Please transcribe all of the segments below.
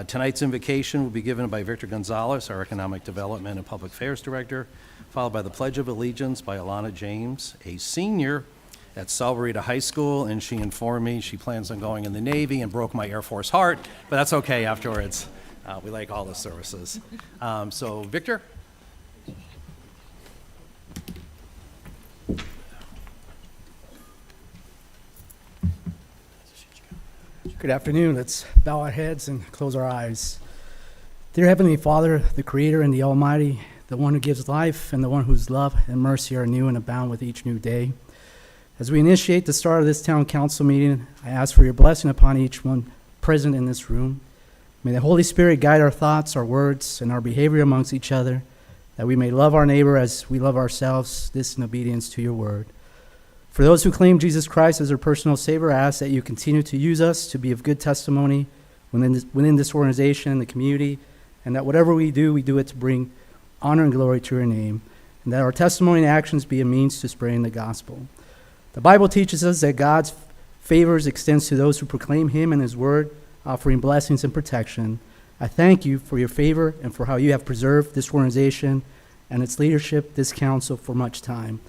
Tonight's invocation will be given by Victor Gonzalez, our Economic Development and Public Affairs Director, followed by the Pledge of Allegiance by Alana James, a senior at Salvarita High School, and she informed me she plans on going in the Navy and broke my Air Force heart, but that's okay afterwards. We like all the services. So, Victor? Good afternoon. Let's bow our heads and close our eyes. Dear Heavenly Father, the Creator and the Almighty, the one who gives life and the one whose love and mercy are new and abound with each new day. As we initiate the start of this town council meeting, I ask for your blessing upon each one present in this room. May the Holy Spirit guide our thoughts, our words, and our behavior amongst each other, that we may love our neighbor as we love ourselves, this in obedience to your word. For those who claim Jesus Christ as their personal Savior, I ask that you continue to use us to be of good testimony within this organization and the community, and that whatever we do it to bring honor and glory to your name, and that our testimony and actions be a means to spreading the gospel. The Bible teaches us that God's favors extends to those who proclaim him and his word, offering blessings and protection. I thank you for your favor and for how you have preserved this organization and its leadership, this council, for much time.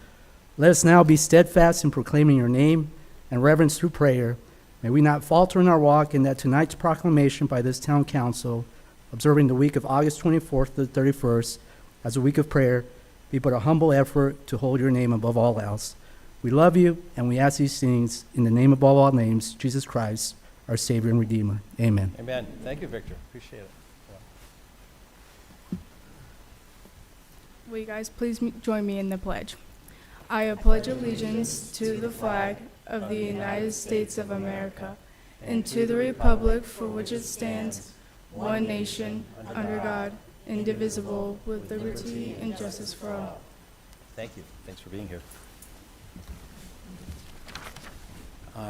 Let us now be steadfast in proclaiming your name and reverence through prayer. May we not falter in our walk, and that tonight's proclamation by this town council, observing the week of August 24th to the 31st as a week of prayer, be but a humble effort to hold your name above all else. We love you, and we ask these things in the name above all names, Jesus Christ, our Savior and Redeemer. Amen. Amen. Thank you, Victor. Appreciate it. Will you guys please join me in the pledge? I pledge allegiance to the flag of the United States of America and to the republic for which it stands, one nation, under God, indivisible, with liberty and justice for all. Thank you. Thanks for being here.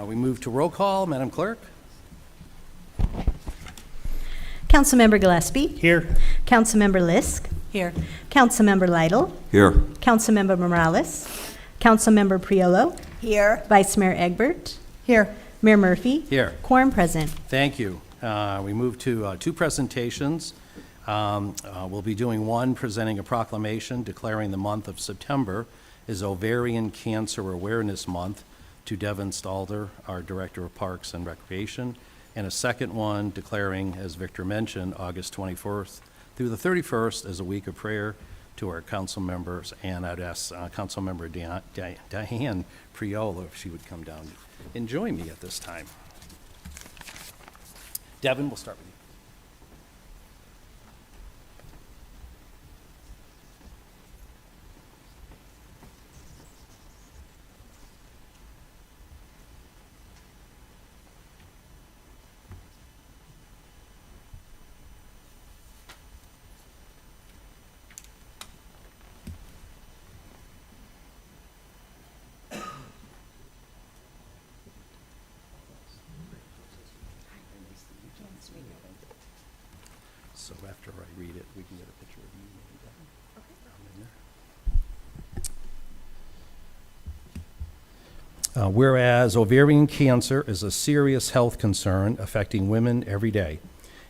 We move to roll call. Madam Clerk? Councilmember Gillespie. Here. Councilmember Lisk. Here. Councilmember Lytle. Here. Councilmember Morales. Councilmember Priolo. Here. Vice Mayor Egbert. Here. Mayor Murphy. Here. Quorum present. Thank you. We move to two presentations. We'll be doing one presenting a proclamation declaring the month of September is Ovarian Cancer Awareness Month to Devin Stalder, our Director of Parks and Recreation, and a second one declaring, as Victor mentioned, August 21st through the 31st as a week of prayer to our council members, and I'd ask Councilmember Diane Priolo if she would come down and join me at this time. Devin, we'll start with you. So after I read it, we can get a picture of you. Whereas ovarian cancer is a serious health concern affecting women every day,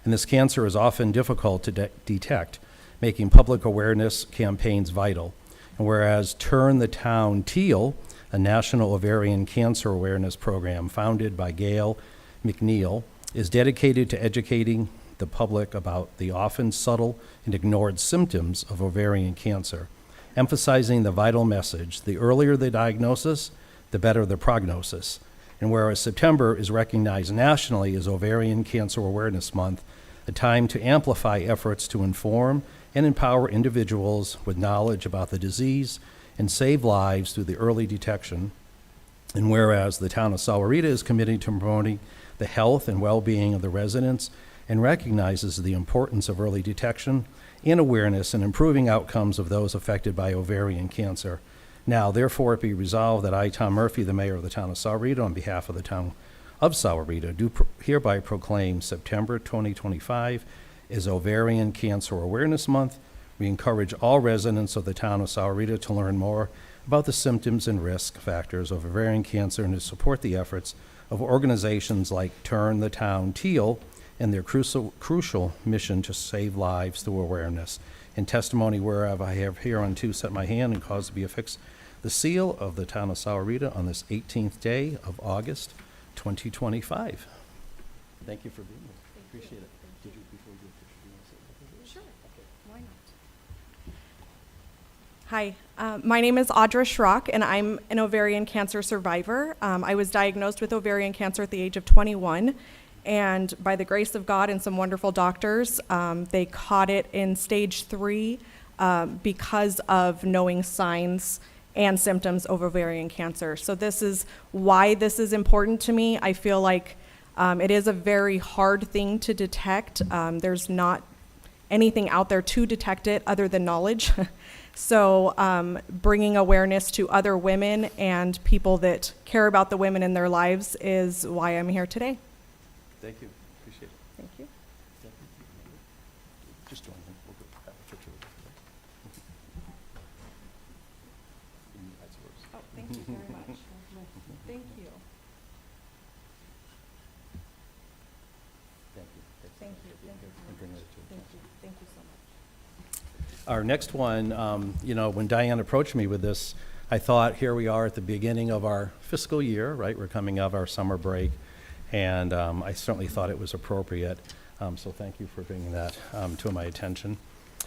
and this cancer is often difficult to detect, making public awareness campaigns vital. And whereas Turn the Town Teal, a national ovarian cancer awareness program founded by Gail McNeil, is dedicated to educating the public about the often subtle and ignored symptoms of ovarian cancer, emphasizing the vital message: the earlier the diagnosis, the better the prognosis. And whereas September is recognized nationally as Ovarian Cancer Awareness Month, a time to amplify efforts to inform and empower individuals with knowledge about the disease and save lives through the early detection. And whereas the town of Salvarita is committed to promoting the health and well-being of the residents and recognizes the importance of early detection and awareness in improving outcomes of those affected by ovarian cancer. Now, therefore, it be resolved that I, Tom Murphy, the mayor of the town of Salvarita, on behalf of the town of Salvarita, do hereby proclaim September 2025 as Ovarian Cancer Awareness Month. We encourage all residents of the town of Salvarita to learn more about the symptoms and risk factors of ovarian cancer and to support the efforts of organizations like Turn the Town Teal and their crucial mission to save lives through awareness. In testimony whereof I have hereunto set my hand and caused to be affixed the seal of the town of Sahuarita on this 18th day of August, 2025. Thank you for being here. Appreciate it. Did you, before we do official, do you want to say a couple words? Sure. Okay. Why not? Hi, my name is Audra Schrock, and I'm an ovarian cancer survivor. I was diagnosed with ovarian cancer at the age of 21, and by the grace of God and some wonderful doctors, they caught it in stage 3 because of knowing signs and symptoms of ovarian cancer. So this is why this is important to me. I feel like it is a very hard thing to detect. There's not anything out there to detect it other than knowledge. So bringing awareness to other women and people that care about the women in their lives is why I'm here today. Thank you. Appreciate it. Thank you. Just join me. We'll go have a picture with you. Oh, thank you very much. Thank you. Thank you. Thank you. Thank you. And bring it to Thank you. Thank you so much. Our next one, when Diane approached me with this, I thought, here we are at the beginning of our fiscal year, right? We're coming out of our summer break, and I certainly thought it was appropriate. So thank you for bringing that to my attention.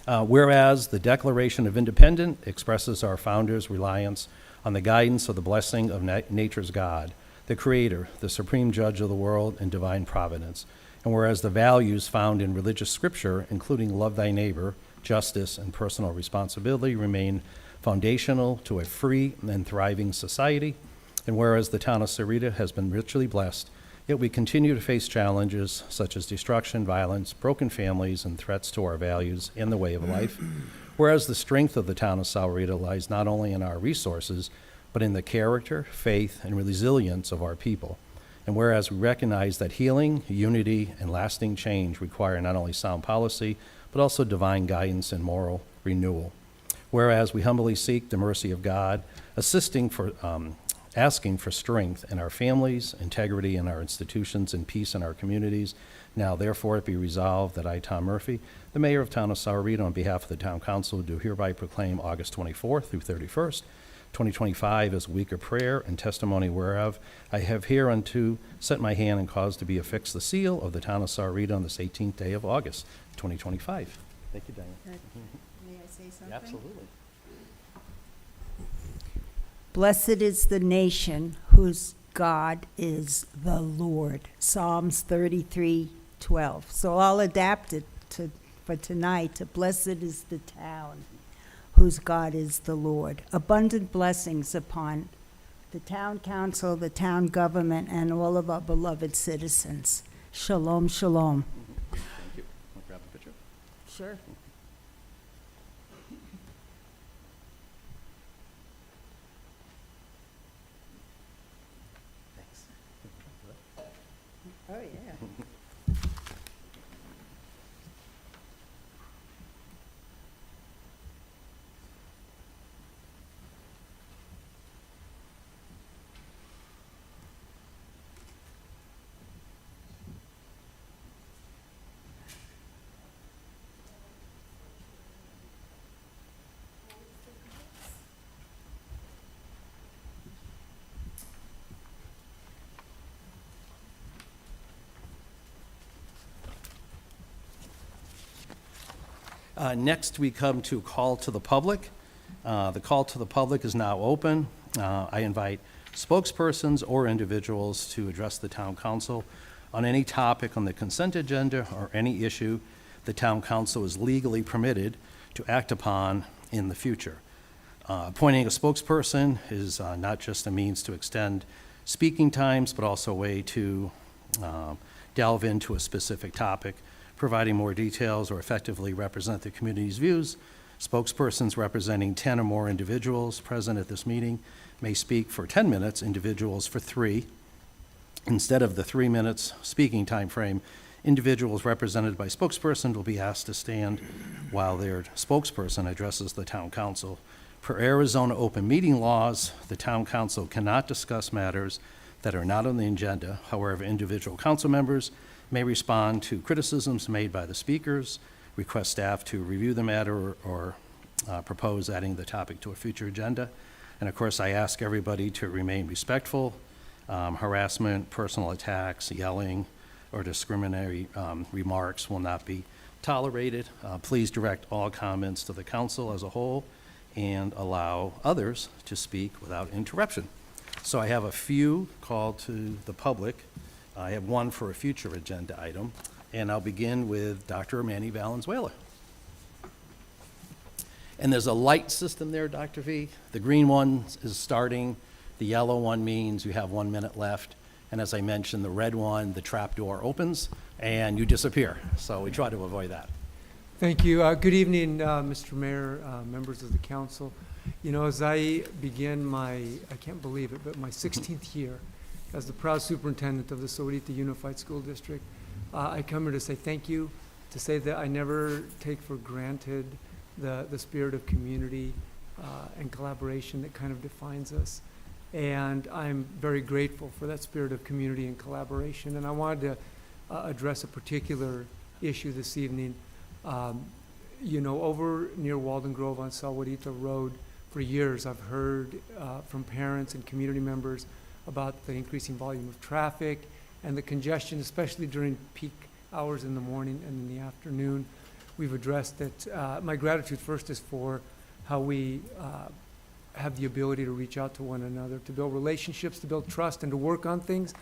Whereas the Declaration of Independence expresses our founders' reliance on the guidance of the blessing of nature's God, the Creator, the supreme judge of the world, and divine providence. And whereas the values found in religious scripture, including love thy neighbor, justice, and personal responsibility, remain foundational to a free and thriving society. And whereas the town of Sahuarita has been richly blessed, yet we continue to face challenges such as destruction, violence, broken families, and threats to our values and the way of life. Whereas the strength of the town of Sahuarita lies not only in our resources, but in the character, faith, and resilience of our people. And whereas we recognize that healing, unity, and lasting change require not only sound policy, but also divine guidance and moral renewal. Whereas we humbly seek the mercy of God, asking for strength in our families, integrity in our institutions, and peace in our communities. Now, therefore, it be resolved that I, Tom Murphy, the mayor of town of Sahuarita, on behalf of the town council, do hereby proclaim August 24th through 31st, 2025 as a week of prayer and testimony whereof I have hereunto set my hand and caused to be affixed the seal of the town of Sahuarita on this 18th day of August, 2025. Thank you, Diane. May I say something? Absolutely. Blessed is the nation whose God is the Lord. Psalms 33:12. So I'll adapt it for tonight. Blessed is the town whose God is the Lord. Abundant blessings upon the town council, the town government, and all of our beloved citizens. Shalom, shalom. Thank you. Want to grab a picture? Sure. Thanks. Oh, yeah. Next, we come to call to the public. The call to the public is now open. I invite spokespersons or individuals to address the town council on any topic on the consent agenda or any issue the town council is legally permitted to act upon in the future. Appointing a spokesperson is not just a means to extend speaking times, but also a way to delve into a specific topic, providing more details or effectively represent the community's views. Spokespersons representing 10 or more individuals present at this meeting may speak for 10 minutes, individuals for 3. Instead of the 3 minutes speaking time frame, individuals represented by spokesperson will be asked to stand while their spokesperson addresses the town council. Per Arizona open meeting laws, the town council cannot discuss matters that are not on the agenda. However, individual council members may respond to criticisms made by the speakers, request staff to review the matter, or propose adding the topic to a future agenda. And of course, I ask everybody to remain respectful. Harassment, personal attacks, yelling, or discriminatory remarks will not be tolerated. Please direct all comments to the council as a whole and allow others to speak without interruption. So I have a few called to the public. I have one for a future agenda item, and I'll begin with Dr. Manny Valenzuela. And there's a light system there, Dr. V. The green one is starting. The yellow one means you have 1 minute left. And as I mentioned, the red one, the trap door opens and you disappear. So we try to avoid that. Thank you. Good evening, Mr. Mayor, members of the council. You know, as I begin my, I can't believe it, but my 16th year as the proud superintendent of the Sahuarita Unified School District, I come here to say thank you, to say that I never take for granted the spirit of community and collaboration that kind of defines us. And I'm very grateful for that spirit of community and collaboration. And I wanted to address a particular issue this evening. You know, over near Walden Grove on Sahuarita Road, for years I've heard from parents and community members about the increasing volume of traffic and the congestion, especially during peak hours in the morning and in the afternoon. We've addressed that. My gratitude first is for how we have the ability to reach out to one another, to build relationships, to build trust, and to work on things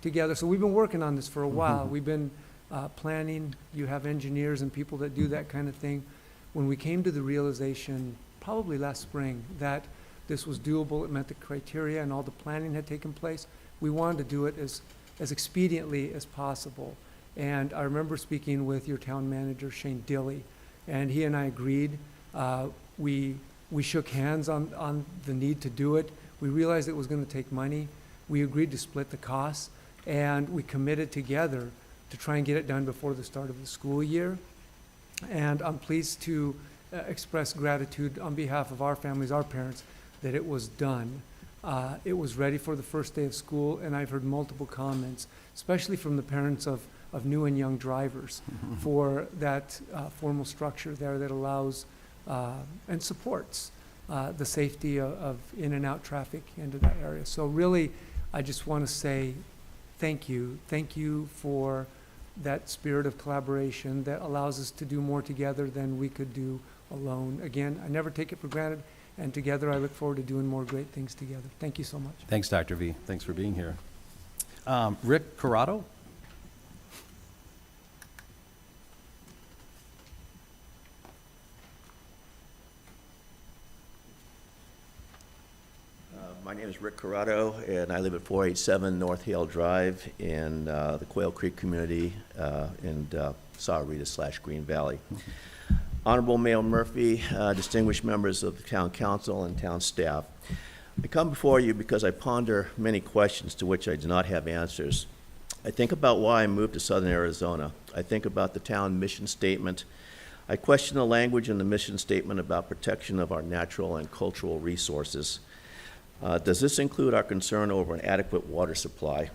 together. So we've been working on this for a while. We've been planning. You have engineers and people that do that kind of thing. When we came to the realization, probably last spring, that this was doable, it met the criteria, and all the planning had taken place, we wanted to do it as expediently as possible. And I remember speaking with your town manager, Shane Dilley, and he and I agreed. We shook hands on the need to do it. We realized it was going to take money. We agreed to split the costs, and we committed together to try and get it done before the start of the school year. And I'm pleased to express gratitude on behalf of our families, our parents, that it was done. It was ready for the first day of school, and I've heard multiple comments, especially from the parents of new and young drivers, for that formal structure there that allows and supports the safety of in and out traffic into that area. So really, I just want to say thank you. Thank you for that spirit of collaboration that allows us to do more together than we could do alone. Again, I never take it for granted, and together I look forward to doing more great things together. Thank you so much. Thanks, Dr. V. Thanks for being here. Rick Corrado? My name is Rick Corrado, and I live at 487 North Hale Drive in the Quail Creek community in Sahuarita/Green Valley. Honorable Mayor Murphy, distinguished members of the town council and town staff, I come before you because I ponder many questions to which I do not have answers. I think about why I moved to southern Arizona. I think about the town mission statement. I question the language in the mission statement about protection of our natural and cultural resources. Does this include our concern over an adequate water supply?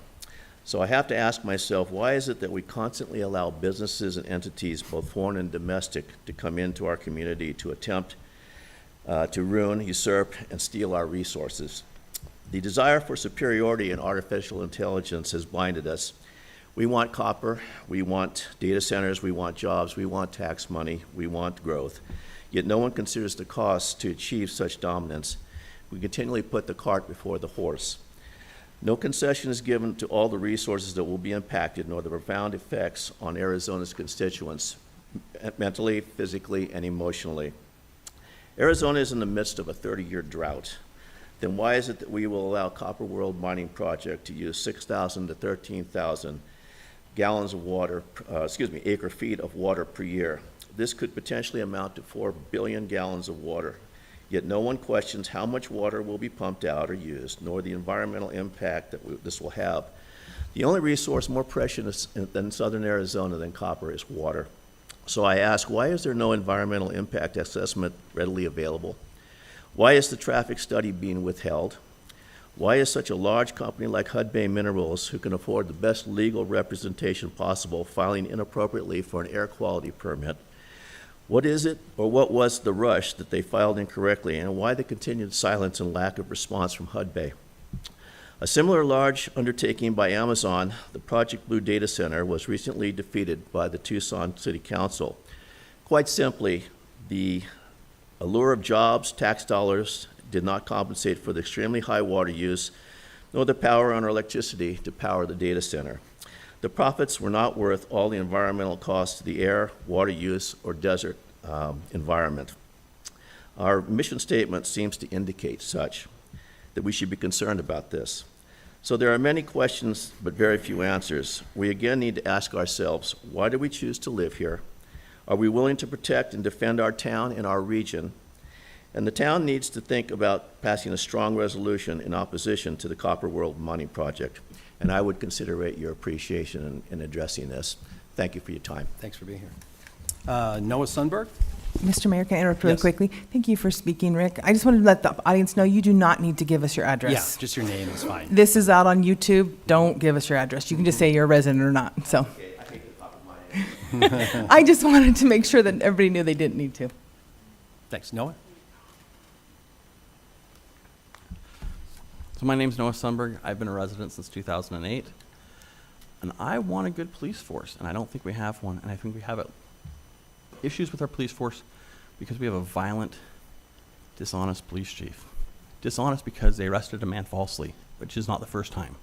So I have to ask myself, why is it that we constantly allow businesses and entities, both foreign and domestic, to come into our community to attempt to ruin, usurp, and steal our resources? The desire for superiority in artificial intelligence has blinded us. We want copper, we want data centers, we want jobs, we want tax money, we want growth. Yet no one considers the costs to achieve such dominance. We continually put the cart before the horse. No concession is given to all the resources that will be impacted, nor the profound effects on Arizona's constituents, mentally, physically, and emotionally. Arizona is in the midst of a 30-year drought. Then why is it that we will allow Copper World Mining Project to use 6,000 to 13,000 gallons of water, acre feet of water per year? This could potentially amount to 4 billion gallons of water. Yet no one questions how much water will be pumped out or used, nor the environmental impact that this will have. The only resource more precious than southern Arizona than copper is water. So I ask, why is there no environmental impact assessment readily available? Why is the traffic study being withheld? Why is such a large company like Hudbay Minerals, who can afford the best legal representation possible, filing inappropriately for an air quality permit? What is it, or what was the rush that they filed incorrectly, and why the continued silence and lack of response from Hudbay? A similar large undertaking by Amazon, the Project Blue Data Center, was recently defeated by the Tucson City Council. Quite simply, the allure of jobs, tax dollars, did not compensate for the extremely high water use, nor the power on our electricity to power the data center. The profits were not worth all the environmental costs to the air, water use, or desert environment. Our mission statement seems to indicate such, that we should be concerned about this. So there are many questions, but very few answers. We again need to ask ourselves, why do we choose to live here? Are we willing to protect and defend our town and our region? And the town needs to think about passing a strong resolution in opposition to the Copper World Mining Project. And I would consider it your appreciation in addressing this. Thank you for your time. Thanks for being here. Noah Sundberg? Mr. Mayor, can I interrupt really Yes. quickly? Thank you for speaking, Rick. I just wanted to let the audience know you do not need to give us your Yeah, address. just your name is fine. This is out on YouTube. Don't give us your address. You can just say you're a resident or not. So I just wanted to make sure that everybody knew they didn't need to. Thanks. Noah? So my name's Noah Sundberg. I've been a resident since 2008. And I want a good police force, and I don't think we have one. And I think we have issues with our police force because we have a violent, dishonest police chief. Dishonest because they arrested a man falsely, which is not the first time.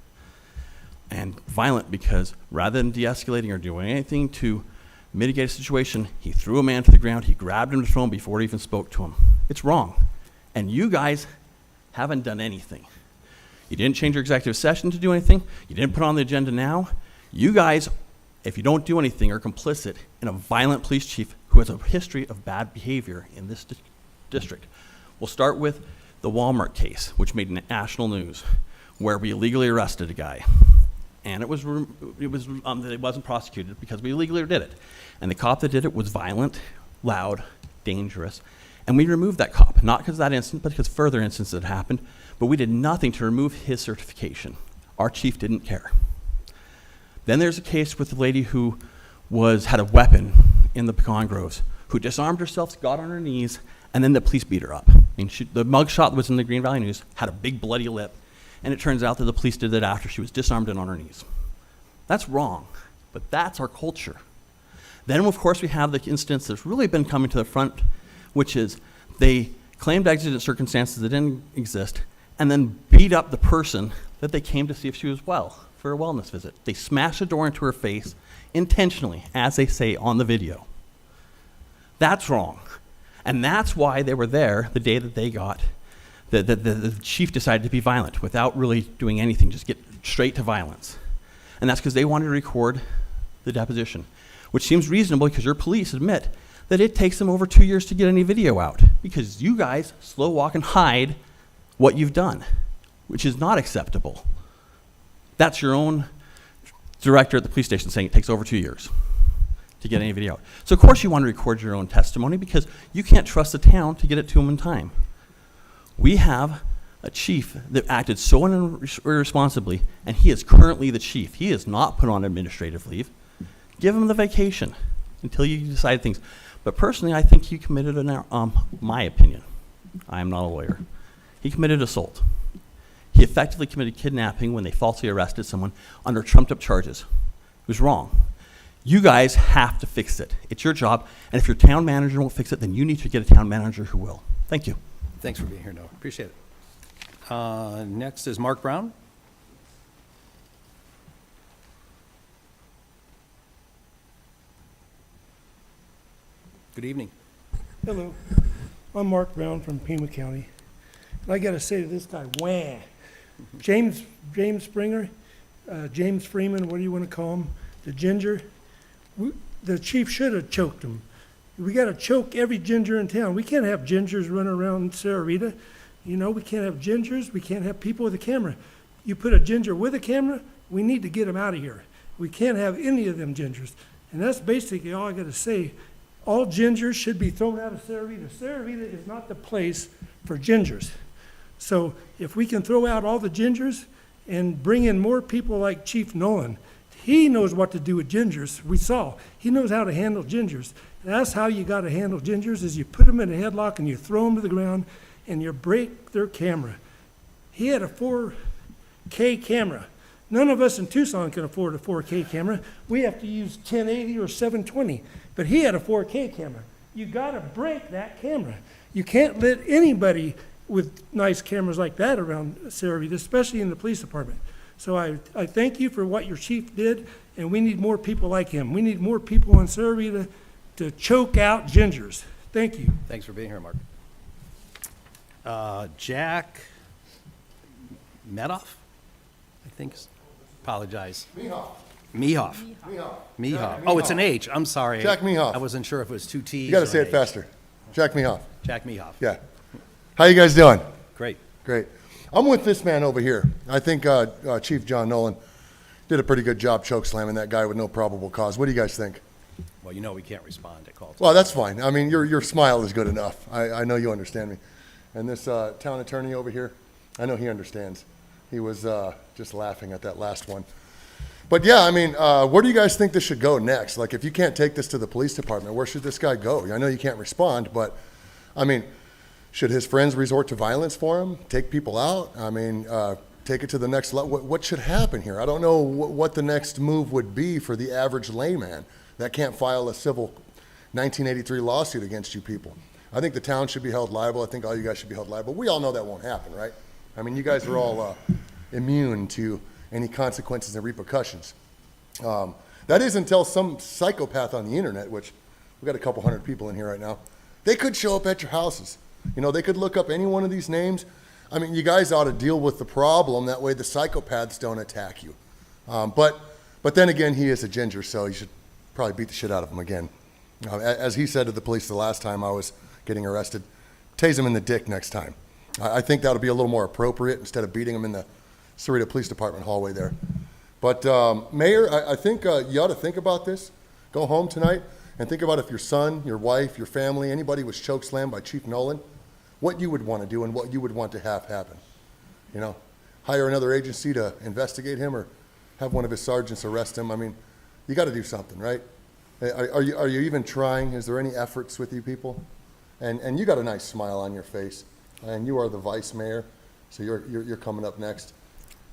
And violent because rather than de-escalating or doing anything to mitigate a situation, he threw a man to the ground, he grabbed him to throw him before he even spoke to him. It's wrong. And you guys haven't done anything. You didn't change your executive session to do anything. You didn't put it on the agenda now. You guys, if you don't do anything, are complicit in a violent police chief who has a history of bad behavior in this district. We'll start with the Walmart case, which made national news, where we illegally arrested a guy. And it wasn't prosecuted because we illegally did it. And the cop that did it was violent, loud, dangerous. And we removed that cop, not because of that incident, but because further incidents had happened. But we did nothing to remove his certification. Our chief didn't care. Then there's a case with a lady who had a weapon in the pecan groves, who disarmed herself, got on her knees, and then the police beat her up. I mean, the mugshot that was in the Green Valley News had a big bloody lip, and it turns out that the police did it after she was disarmed and on her knees. That's wrong, but that's our culture. Then, of course, we have the instance that's really been coming to the front, which is they claimed exigent circumstances that didn't exist, and then beat up the person that they came to see if she was well for a wellness visit. They smashed a door into her face intentionally, as they say on the video. That's wrong. And that's why they were there the day that they got, the chief decided to be violent without really doing anything, just get straight to violence. And that's because they wanted to record the deposition, which seems reasonable because your police admit that it takes them over 2 years to get any video out because you guys slow walk and hide what you've done, which is not acceptable. That's your own director at the police station saying it takes over 2 years to get any video out. So of course you want to record your own testimony because you can't trust the town to get it to them in time. We have a chief that acted so irresponsibly, and he is currently the chief. He is not put on administrative leave. Give him the vacation until you decide things. But personally, I think he committed my opinion. I am not a lawyer. He committed assault. He effectively committed kidnapping when they falsely arrested someone under trumped-up charges. It was wrong. You guys have to fix it. It's your job, and if your town manager won't fix it, then you need to get a town manager who will. Thank you. Thanks for being here, Noah. Appreciate it. Next is Mark Brown. Good evening. Hello, I'm Mark Brown from Pima County. And I gotta say to this guy, wah. James Springer, James Freeman, what do you wanna call him? The ginger. The chief should have choked him. We gotta choke every ginger in town. We can't have gingers running around Sarah Rita. You know, we can't have gingers, we can't have people with a camera. You put a ginger with a camera, we need to get him out of here. We can't have any of them gingers. And that's basically all I gotta say. All gingers should be thrown out of Sarah Rita. Sarah Rita is not the place for gingers. So if we can throw out all the gingers and bring in more people like Chief Nolan, he knows what to do with gingers. We saw. He knows how to handle gingers. That's how you got to handle gingers, is you put them in a headlock and you throw them to the ground and you break their camera. He had a 4K camera. None of us in Tucson can afford a 4K camera. We have to use 1080 or 720. But he had a 4K camera. You got to break that camera. You can't let anybody with nice cameras like that around Saravita, especially in the police department. So I thank you for what your chief did, and we need more people like him. We need more people in Saravita to choke out gingers. Thank you. Thanks for being here, Mark. Jack Medoff, I think. Apologize. Mehoff. Oh, it's an H. I'm sorry. Jack Mehoff. I wasn't sure if it was two T's. You got to or say an it H. faster. Jack Mehoff. Jack Mehoff. Yeah. How you guys doing? Great. Great. I'm with this man over here. I think Chief John Nolan did a pretty good job choke slamming that guy with no probable cause. What do you guys think? Well, you know we can't respond to calls. Well, that's fine. I mean, your smile is good enough. I know you understand me. And this town attorney over here, I know he understands. He was just laughing at that last one. But yeah, I mean, where do you guys think this should go next? Like, if you can't take this to the police department, where should this guy go? I know you can't respond, but I mean, should his friends resort to violence for him? Take people out? I mean, take it to the next level? What should happen here? I don't know what the next move would be for the average layman that can't file a civil 1983 lawsuit against you people. I think the town should be held liable. I think all you guys should be held liable. We all know that won't happen, right? I mean, you guys are all immune to any consequences and repercussions. That is until some psychopath on the internet, which we've got a couple hundred people in here right now, they could show up at your houses. You know, they could look up any one of these names. I mean, you guys ought to deal with the problem. That way the psychopaths don't attack you. But then again, he is a ginger, so you should probably beat the shit out of him again. As he said to the police the last time I was getting arrested, tase him in the dick next time. I think that'll be a little more appropriate instead of beating him in the Cerrito Police Department hallway there. But Mayor, I think you ought to think about this. Go home tonight and think about if your son, your wife, your family, anybody was choke slammed by Chief Nolan, what you would want to do and what you would want to have happen. You know, hire another agency to investigate him or have one of his sergeants arrest him. I mean, you got to do something, right? Are you even trying? Is there any efforts with you people? And you got a nice smile on your face, and you are the vice mayor, so you're coming up next.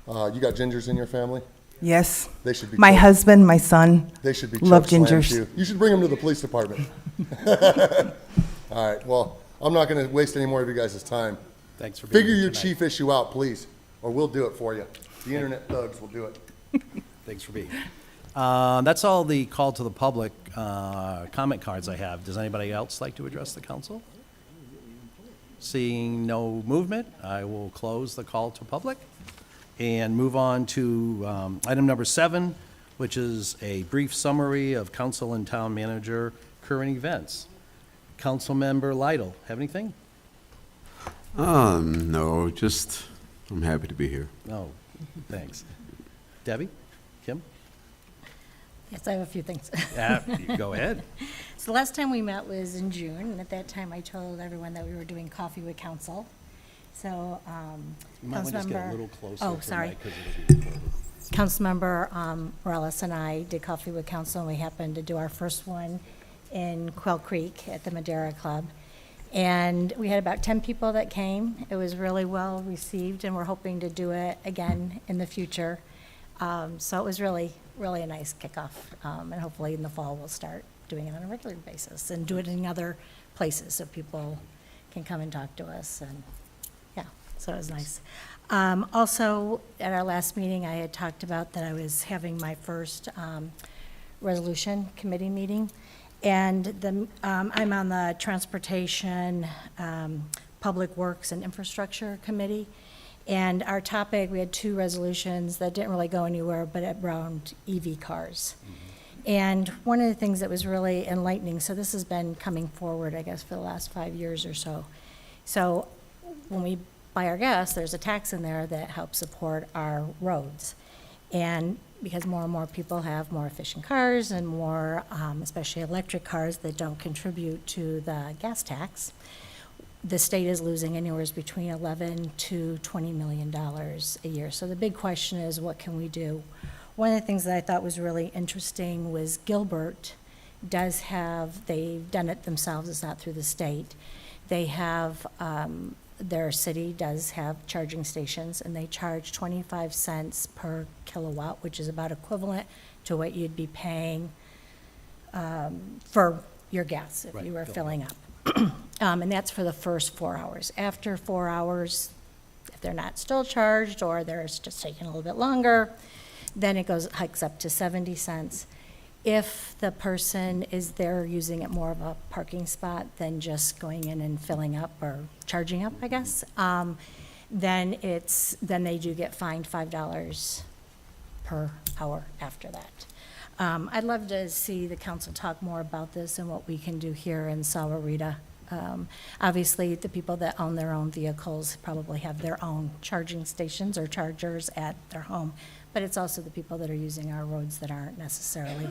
You got gingers in your family? Yes. They should be. My husband, my son. They should be. Love choke slammed gingers. too. You should bring them to the police department. All right. Well, I'm not going to waste any more of you guys' time. Thanks for being Figure here your tonight. chief issue out, please, or we'll do it for you. The internet thugs will do it. Thanks for being here. That's all the call to the public comment cards I have. Does anybody else like to address the council? Seeing no movement, I will close the call to public and move on to item number 7, which is a brief summary of council and town manager current events. Councilmember Lytle, have anything? No, just, I'm happy to be here. No, thanks. Debbie? Kim? Yes, I have a few things. Go ahead. So the last time we met was in June, and at that time I told everyone that we were doing coffee with council. So, You might want to just get a Councilmember- little closer Oh, to the sorry. mic 'cause it'll be recorded. Councilmember Morales and I did coffee with council, and we happened to do our first one in Quail Creek at the Madera Club. And we had about 10 people that came. It was really well received, and we're hoping to do it again in the future. So it was really a nice kickoff, and hopefully in the fall we'll start doing it on a regular basis and do it in other places so people can come and talk to us, and yeah, so it was nice. Also, at our last meeting, I had talked about that I was having my first resolution committee meeting, and I'm on the Transportation, Public Works, and Infrastructure Committee. And our topic, we had 2 resolutions that didn't really go anywhere, but around EV cars. And one of the things that was really enlightening, so this has been coming forward, I guess, for the last 5 years or so. So when we buy our gas, there's a tax in there that helps support our roads. And because more and more people have more efficient cars and more, especially electric cars that don't contribute to the gas tax, the state is losing anywhere between 11 to $20 million a year. So the big question is, what can we do? One of the things that I thought was really interesting was Gilbert does have, they've done it themselves, it's not through the state. They have, their city does have charging stations, and they charge 25 cents per kilowatt, which is about equivalent to what you'd be paying for your gas if you were filling up. And that's for the first 4 hours. After 4 hours, if they're not still charged or they're just taking a little bit longer, then it hikes up to 70 cents. If the person is there using it more of a parking spot than just going in and filling up or charging up, I guess, then they do get fined $5 per hour after that. I'd love to see the council talk more about this and what we can do here in Sahuarita. Obviously, the people that own their own vehicles probably have their own charging stations or chargers at their home, but it's also the people that are using our roads that aren't necessarily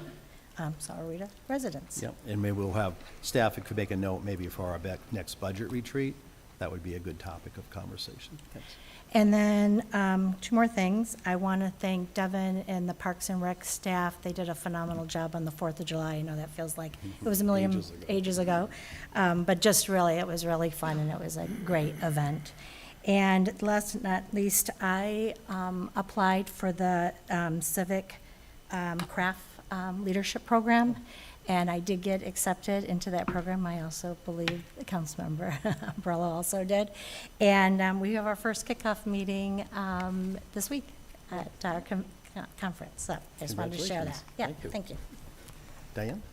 Sahuarita residents. Yep, and maybe we'll have staff, it could make a note maybe for our next budget retreat. That would be a good topic of conversation. Thanks. And then 2 more things. I want to thank Devin and the Parks and Rec staff. They did a phenomenal job on the 4th of July. I know that feels like it was a million ages ago. But just really, it was really fun, and it was a great event. And last but not least, I applied for the civic craft leadership program, and I did get accepted into that program. I also believe the Councilmember Umbrella also did. And we have our first kickoff meeting this week at our conference. So I just wanted to share that. Yeah, thank you. Diane?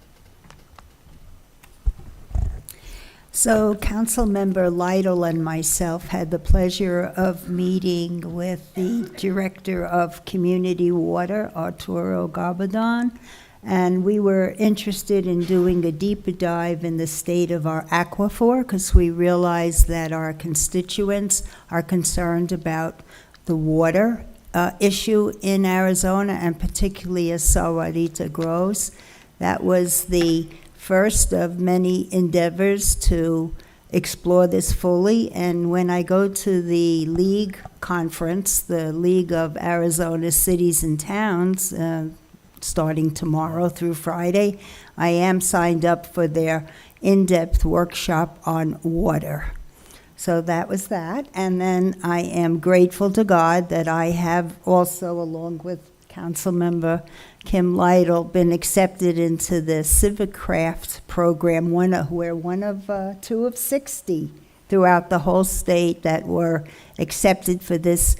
So Councilmember Lytle and myself had the pleasure of meeting with the Director of Community Water, Arturo Garbadon, and we were interested in doing a deeper dive in the state of our aquifer, because we realize that our constituents are concerned about the water issue in Arizona, and particularly as Sahuarita grows. That was the first of many endeavors to explore this fully. And when I go to the League conference, the League of Arizona Cities and Towns, starting tomorrow through Friday, I am signed up for their in-depth workshop on water. So that was that. And then I am grateful to God that I have also, along with Councilmember Kim Lytle, been accepted into the Civic Craft program. We're one of 2 of 60 throughout the whole state that were accepted for this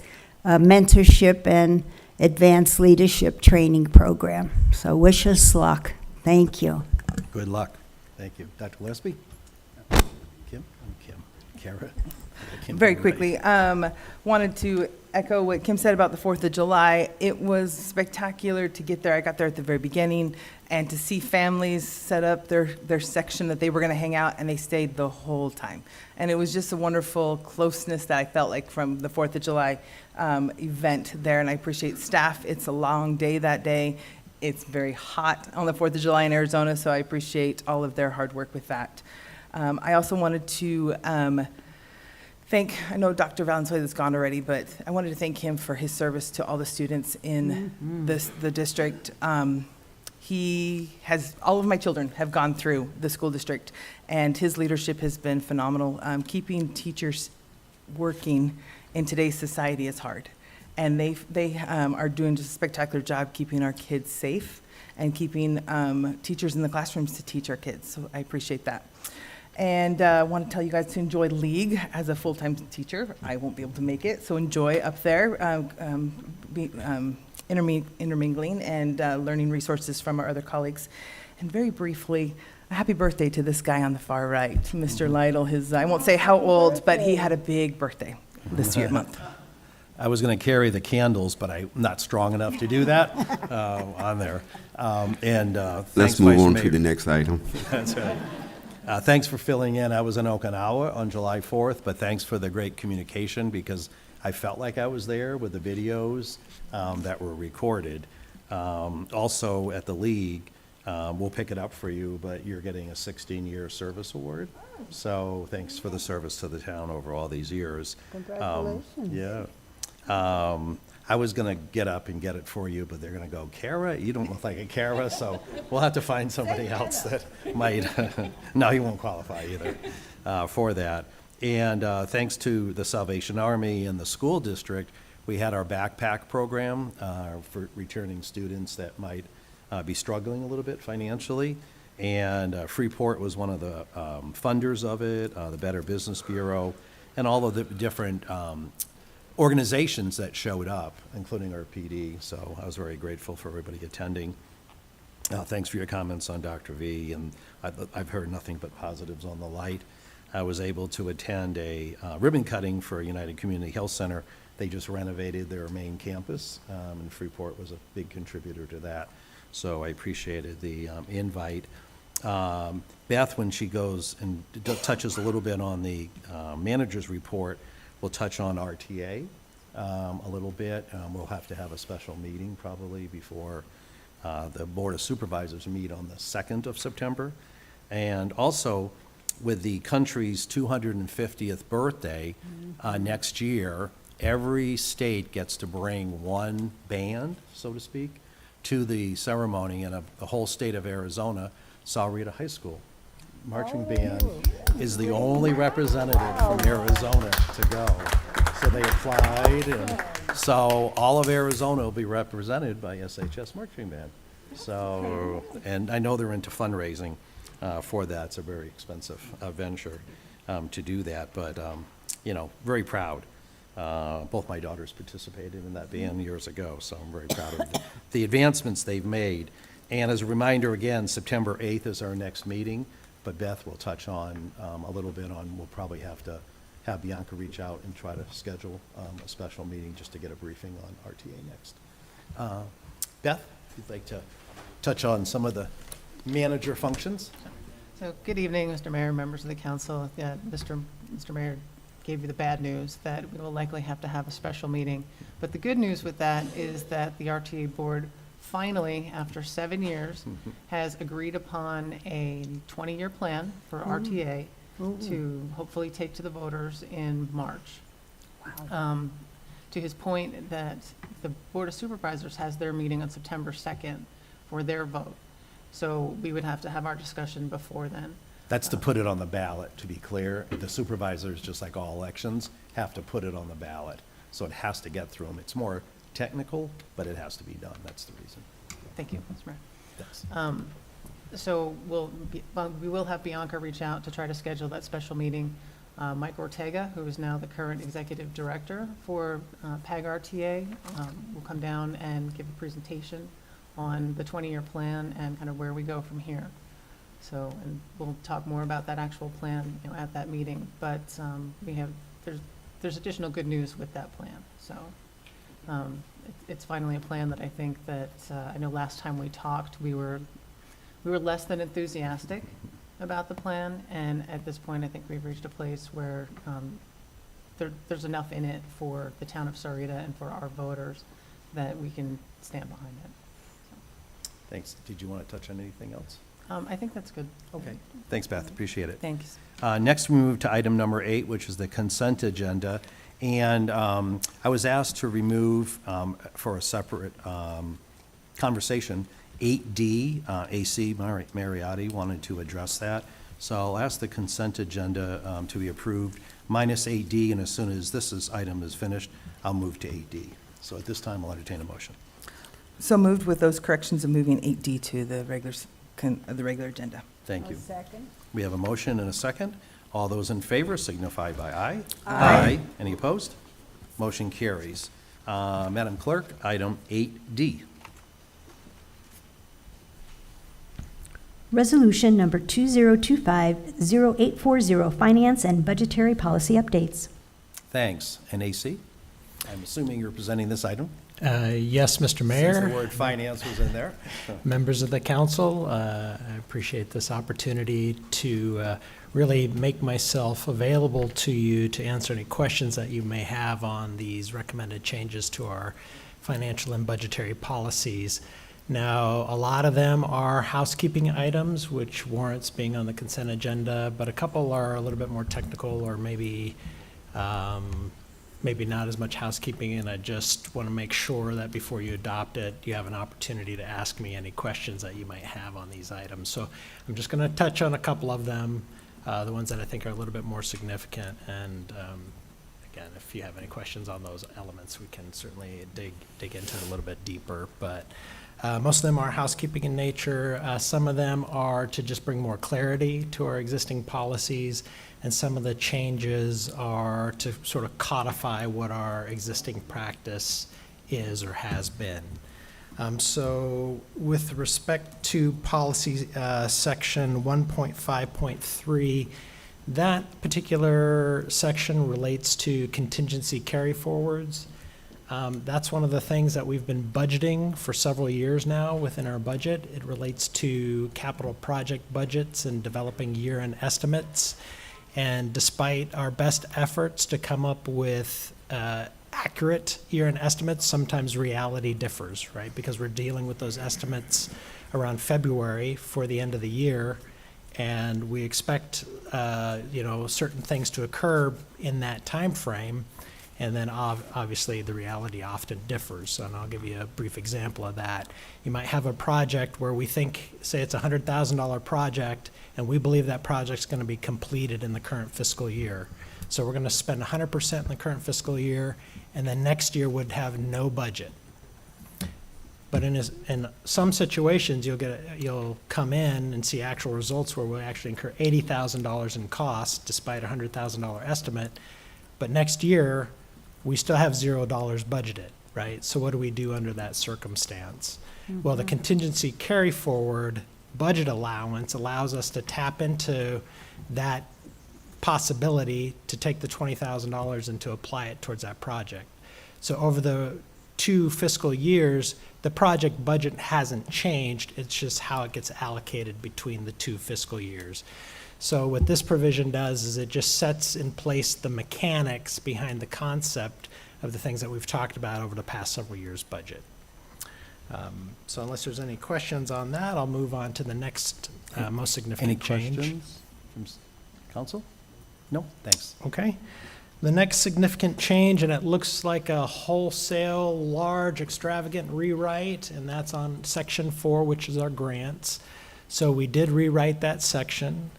mentorship and advanced leadership training program. So wish us luck. Thank you. Good luck. Thank you. Dr. Gillespie? Kim? Kara? Kim, Very quickly, wanted to echo what Kim said about the 4th of July. It was spectacular to get there. I got there at the very beginning, and to see families set up their section that they were going to hang out, and they stayed the whole time. And it was just a wonderful closeness that I felt like from the 4th of July event there, and I appreciate staff. It's a long day that day. It's very hot on the 4th of July in Arizona, so I appreciate all of their hard work with that. I also wanted to I know Dr. Valenzuela is gone already, but I wanted to thank him for his service to all the students in the district. All of my children have gone through the school district, and his leadership has been phenomenal. Keeping teachers working in today's society is hard, and they are doing just a spectacular job keeping our kids safe and keeping teachers in the classrooms to teach our kids, so I appreciate that. And I want to tell you guys to enjoy League as a full-time teacher. I won't be able to make it, so enjoy up there, intermingling and learning resources from our other colleagues. And very briefly, a happy birthday to this guy on the far right, Mr. Lytle. I won't say how old, but he had a big birthday this month. I was going to carry the candles, but I'm not strong enough to do that on there. Let's move on to the next item. That's right. Thanks for filling in. I was in Okinawa on July 4th, but thanks for the great communication, because I felt like I was there with the videos that were recorded. Also at the League, We'll pick it up for you, but you're getting a 16-year service award. So thanks for the service to the town over all these years. Congratulations. Yeah. I was going to get up and get it for you, but they're going to go, Kara, you don't look like a Kara, so we'll have to find somebody else that might. No, you won't qualify either for that. And thanks to the Salvation Army and the school district, we had our backpack program for returning students that might be struggling a little bit financially. And Freeport was one of the funders of it, the Better Business Bureau, and all of the different organizations that showed up, including our PD. So I was very grateful for everybody attending. Thanks for your comments on Dr. V, and I've heard nothing but positives on the light. I was able to attend a ribbon cutting for United Community Health Center. They just renovated their main campus, and Freeport was a big contributor to that. So I appreciated the invite. Beth, when she goes and touches a little bit on the manager's report, we'll touch on RTA a little bit. We'll have to have a special meeting probably before the Board of Supervisors meet on the 2nd of September. And also, with the country's 250th birthday next year, every state gets to bring one band, so to speak, to the ceremony, and the whole state of Arizona, Sahuarita High School marching band is the only representative from Arizona to go. So they applied, and so all of Arizona will be represented by SHS Marching Band. So, and I know they're into fundraising for that. It's a very expensive venture to do that, but, you know, very proud. Both my daughters participated in that band years ago, so I'm very proud of the advancements they've made. And as a reminder, again, September 8th is our next meeting, but Beth will touch on a little bit on, we'll probably have to have Bianca reach out and try to schedule a special meeting just to get a briefing on RTA next. Beth, if you'd like to touch on some of the manager functions. So, good evening, Mr. Mayor, members of the council. Yeah, Mr. Mayor gave you the bad news that we will likely have to have a special meeting. But the good news with that is that the RTA board finally, after 7 years, has agreed upon a 20-year plan for RTA to hopefully take to the voters in March. Wow. To his point that the Board of Supervisors has their meeting on September 2nd for their vote. So we would have to have our discussion before then. That's to put it on the ballot, to be clear. The supervisors, just like all elections, have to put it on the ballot. So it has to get through them. It's more technical, but it has to be done. That's the reason. Thank you, Mr. Mayor. Thanks. So we will have Bianca reach out to try to schedule that special meeting. Mike Ortega, who is now the current executive director for PAG RTA, will come down and give a presentation on the 20-year plan and kind of where we go from here. So, and we'll talk more about that actual plan, you know, at that meeting. But there's additional good news with that plan. So it's finally a plan that I think that I know last time we talked, we were less than enthusiastic about the plan, and at this point, I think we've reached a place where there's enough in it for the town of Sahuarita and for our voters that we can stand behind it. Thanks. Did you want to touch on anything else? I think that's good. Okay. Thanks, Beth. Appreciate it. Thanks. Next, we move to item number 8, which is the consent agenda. And I was asked to remove for a separate conversation 8D. AC Mariotti wanted to address that. So I'll ask the consent agenda to be approved minus 8D, and as soon as item is finished, I'll move to 8D. So at this time, I'll entertain a motion. So moved with those corrections of moving 8D to the regular agenda. Thank you. Second. We have a motion and a second. All those in favor signify by aye. Aye. Any opposed? Motion carries. Madam Clerk, item 8D. Resolution number 2025-0840, Finance and Budgetary Policy Updates. Thanks. And AC? I'm assuming you're presenting this item? Yes, Mr. Mayor. Since the word finance was in there. Members of the council, I appreciate this opportunity to really make myself available to you to answer any questions that you may have on these recommended changes to our financial and budgetary policies. Now, a lot of them are housekeeping items, which warrants being on the consent agenda, but a couple are a little bit more technical or maybe not as much housekeeping, and I just want to make sure that before you adopt it, you have an opportunity to ask me any questions that you might have on these items. So I'm just going to touch on a couple of them, the ones that I think are a little bit more significant, and again, if you have any questions on those elements, we can certainly dig into it a little bit deeper, but most of them are housekeeping in nature. Some of them are to just bring more clarity to our existing policies, and some of the changes are to sort of codify what our existing practice is or has been. So with respect to policy section 1.5.3, that particular section relates to contingency carry forwards. That's one of the things that we've been budgeting for several years now within our budget. It relates to capital project budgets and developing year-end estimates. And despite our best efforts to come up with accurate year-end estimates, sometimes reality differs, right? Because we're dealing with those estimates around February for the end of the year, and we expect certain things to occur in that time frame. And then obviously the reality often differs. And I'll give you a brief example of that. You might have a project where we think, say it's a $100,000 project, and we believe that project's going to be completed in the current fiscal year. So we're going to spend 100% in the current fiscal year, and then next year would have no budget. But in some situations, you'll come in and see actual results where we actually incur $80,000 in costs despite a $100,000 estimate. But next year, we still have $0 budgeted, right? So what do we do under that circumstance? Mm-hmm. Well, the contingency carry forward budget allowance allows us to tap into that possibility to take the $20,000 and to apply it towards that project. So over the 2 fiscal years, the project budget hasn't changed. It's just how it gets allocated between the 2 fiscal years. So what this provision does is it just sets in place the mechanics behind the concept of the things that we've talked about over the past several years' budget. So unless there's any questions on that, I'll move on to the next most significant change. Any questions from council? No, thanks. Okay. The next significant change, and it looks like a wholesale, large, extravagant rewrite, and that's on section 4, which is our grants. So we did rewrite that section.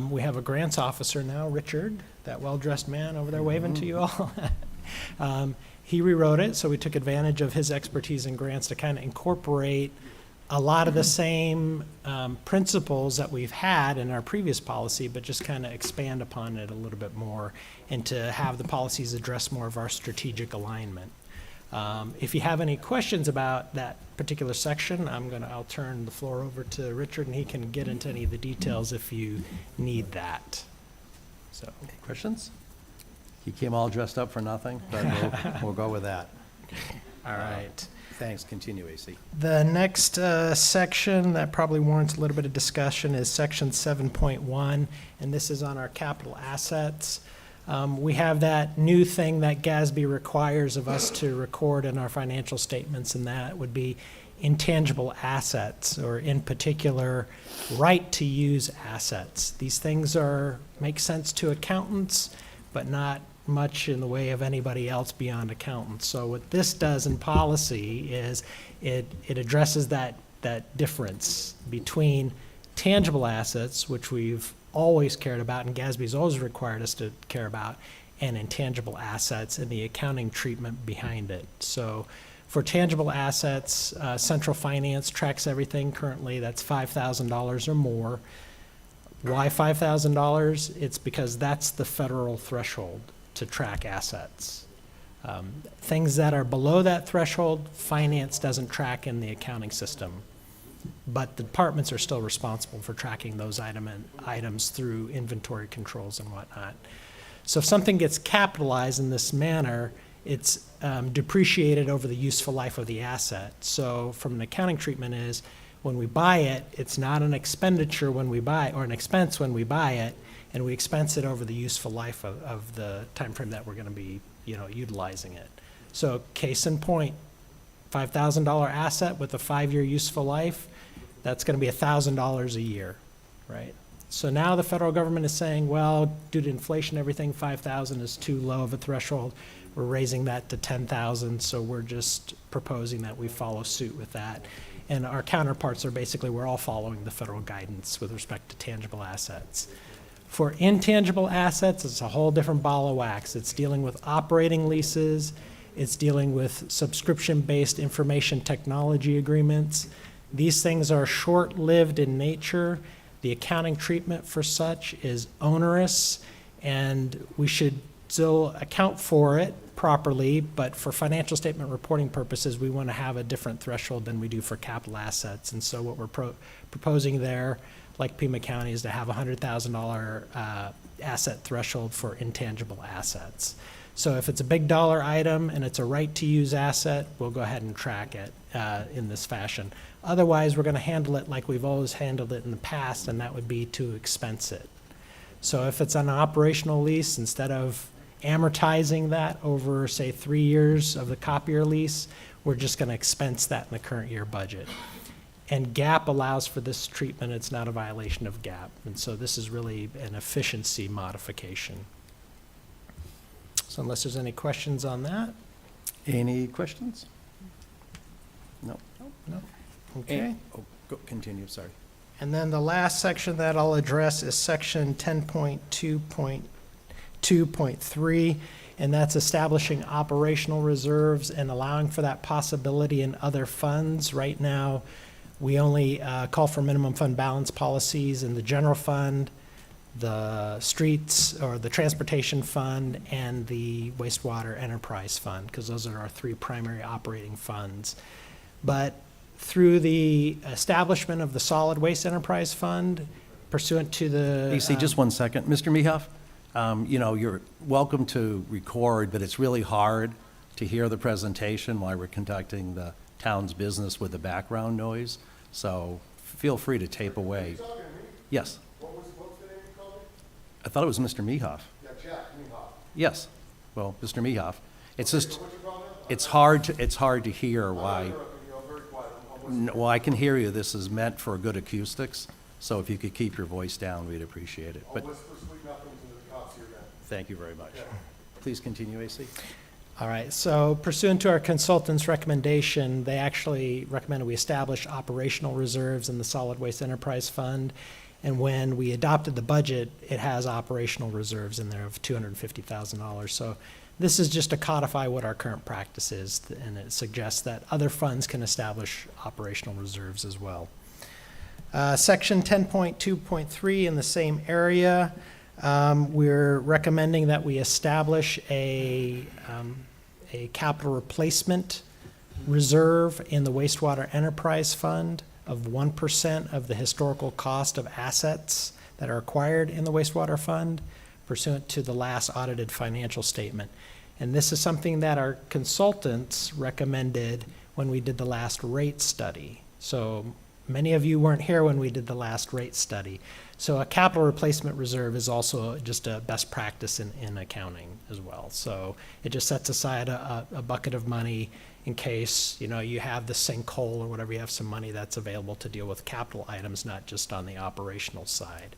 We have a grants officer now, Richard, that well-dressed man over there waving to you all. He rewrote it, so we took advantage of his expertise in grants to kind of incorporate a lot of the same principles that we've had in our previous policy, but just kind of expand upon it a little bit more and to have the policies address more of our strategic alignment. If you have any questions about that particular section, I'll turn the floor over to Richard, and he can get into any of the details if you need that. So, questions? He came all dressed up for nothing, but we'll go with that. All right. Thanks. Continue, AC. The next section that probably warrants a little bit of discussion is section 7.1, and this is on our capital assets. We have that new thing that GASB requires of us to record in our financial statements, and that would be intangible assets, or in particular, right-to-use assets. These things make sense to accountants, but not much in the way of anybody else beyond accountants. So what this does in policy is it addresses that difference between tangible assets, which we've always cared about, and GASB's always required us to care about, and intangible assets and the accounting treatment behind it. So for tangible assets, central finance tracks everything currently. That's $5,000 or more. Why $5,000? It's because that's the federal threshold to track assets. Things that are below that threshold, finance doesn't track in the accounting system. But the departments are still responsible for tracking those items through inventory controls and whatnot. So if something gets capitalized in this manner, it's depreciated over the useful life of the asset. So from an accounting treatment is, when we buy it, it's not an expenditure when we buy, or an expense when we buy it, and we expense it over the useful life of the time frame that we're going to be, utilizing it. So case in point, $5,000 asset with a 5-year useful life, that's going to be $1,000 a year, right? So now the federal government is saying, well, due to inflation, everything, 5,000 is too low of a threshold. We're raising that to 10,000, so we're just proposing that we follow suit with that. And our counterparts are basically, we're all following the federal guidance with respect to tangible assets. For intangible assets, it's a whole different ball of wax. It's dealing with operating leases. It's dealing with subscription-based information technology agreements. These things are short-lived in nature. The accounting treatment for such is onerous, and we should still account for it properly, but for financial statement reporting purposes, we want to have a different threshold than we do for capital assets. And so what we're proposing there, like Pima County, is to have a $100,000 asset threshold for intangible assets. So if it's a big dollar item and it's a right-to-use asset, we'll go ahead and track it in this fashion. Otherwise, we're going to handle it like we've always handled it in the past, and that would be to expense it. So if it's an operational lease, instead of amortizing that over, say, 3 years of the copier lease, we're just going to expense that in the current year budget. And GAAP allows for this treatment. It's not a violation of GAAP. And so this is really an efficiency modification. So unless there's any questions on that? Any questions? No. No. Okay. Continue, sorry. And then the last section that I'll address is section 10.2.2.3, and that's establishing operational reserves and allowing for that possibility in other funds. Right now, we only call for minimum fund balance policies in the general fund, the streets or the transportation fund, and the wastewater enterprise fund, because those are our 3 primary operating funds. But through the establishment of the solid waste enterprise fund, pursuant to the AC, just 1 second. Mr. Mehoff, you know, you're welcome to record, but it's really hard to hear the presentation while we're conducting the town's business with the background noise. So feel free to tape away. Yes. What's the name you called me? I thought it was Mr. Mehoff. Yeah, Jack Mehoff. Yes. Well, Mr. Mehoff. It's just, What's your problem? it's hard to hear why. Well, I can hear you. This is meant for good acoustics, so if you could keep your voice down, we'd appreciate it. But whisper sweet nothings into the cops here then. thank you very much. Please continue, AC. All right, so pursuant to our consultant's recommendation, they actually recommended we establish operational reserves in the Solid Waste Enterprise Fund. And when we adopted the budget, it has operational reserves in there of $250,000. So this is just to codify what our current practice is, and it suggests that other funds can establish operational reserves as well. Section 10.2.3 in the same area, we're recommending that we establish a capital replacement reserve in the wastewater enterprise fund of 1% of the historical cost of assets that are acquired in the wastewater fund pursuant to the last audited financial statement. And this is something that our consultants recommended when we did the last rate study. So many of you weren't here when we did the last rate study. So a capital replacement reserve is also just a best practice in accounting as well. So it just sets aside a bucket of money in case, you know, you have the sinkhole or whatever, you have some money that's available to deal with capital items, not just on the operational side.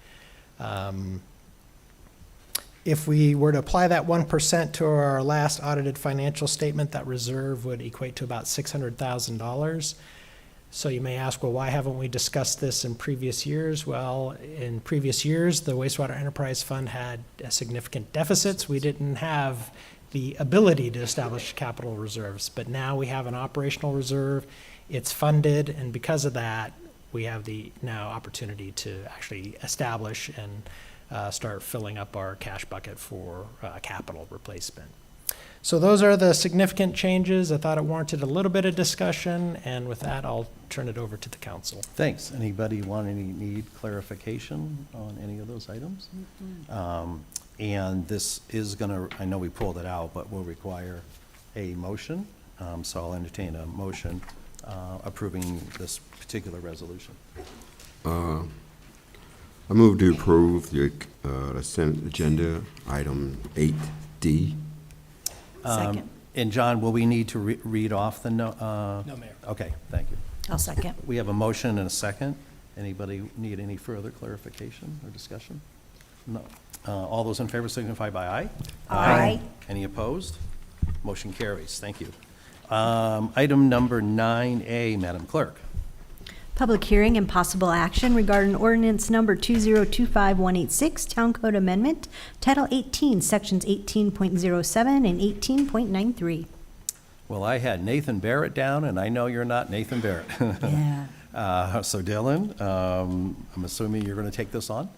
If we were to apply that 1% to our last audited financial statement, that reserve would equate to about $600,000. So you may ask, well, why haven't we discussed this in previous years? Well, in previous years, the Wastewater Enterprise Fund had significant deficits. We didn't have the ability to establish capital reserves, but now we have an operational reserve. It's funded, and because of that, we have the now opportunity to actually establish and start filling up our cash bucket for capital replacement. So those are the significant changes. I thought it warranted a little bit of discussion, and with that, I'll turn it over to the council. Thanks. Anybody need clarification on any of those items? And this is gonna, I know we pulled it out, but will require a motion. So I'll entertain a motion approving this particular resolution. I move to approve the Senate agenda item 8D. Second. And John, will we need to read off the no? No, Mayor. Okay, thank you. I'll second. We have a motion and a second. Anybody need any further clarification or discussion? No. All those in favor signify by aye. Aye. Any opposed? Motion carries. Thank you. Item number 9A, Madam Clerk. Public hearing and possible action regarding ordinance number 2025186, Town Code Amendment, Title 18, Sections 18.07 and 18.93. Well, I had Nathan Barrett down, and I know you're not Nathan Barrett. Yeah. So Dylan, I'm assuming you're going to take this on,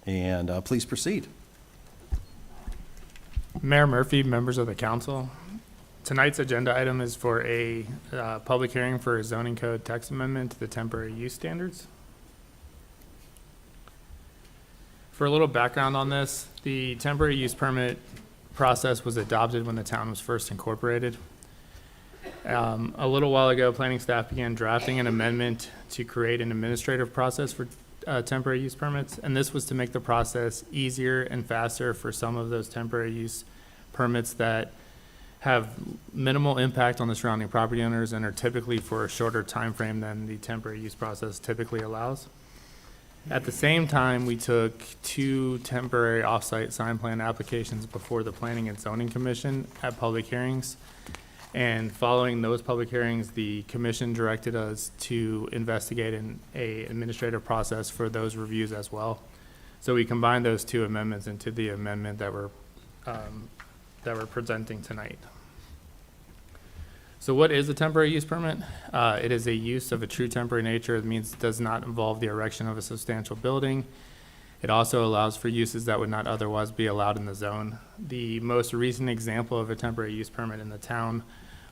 and please proceed. Mayor Murphy, members of the council, tonight's agenda item is for a public hearing for a zoning code text amendment to the temporary use standards. For a little background on this, the temporary use permit process was adopted when the town was first incorporated. A little while ago, planning staff began drafting an amendment to create an administrative process for temporary use permits, and this was to make the process easier and faster for some of those temporary use permits that have minimal impact on the surrounding property owners and are typically for a shorter time frame than the temporary use process typically allows. At the same time, we took 2 temporary off-site sign plan applications before the Planning and Zoning Commission at public hearings. And following those public hearings, the commission directed us to investigate an administrative process for those reviews as well. So we combined those 2 amendments into the amendment that we're presenting tonight. So what is a temporary use permit? It is a use of a true temporary nature. It means it does not involve the erection of a substantial building. It also allows for uses that would not otherwise be allowed in the zone. The most recent example of a temporary use permit in the town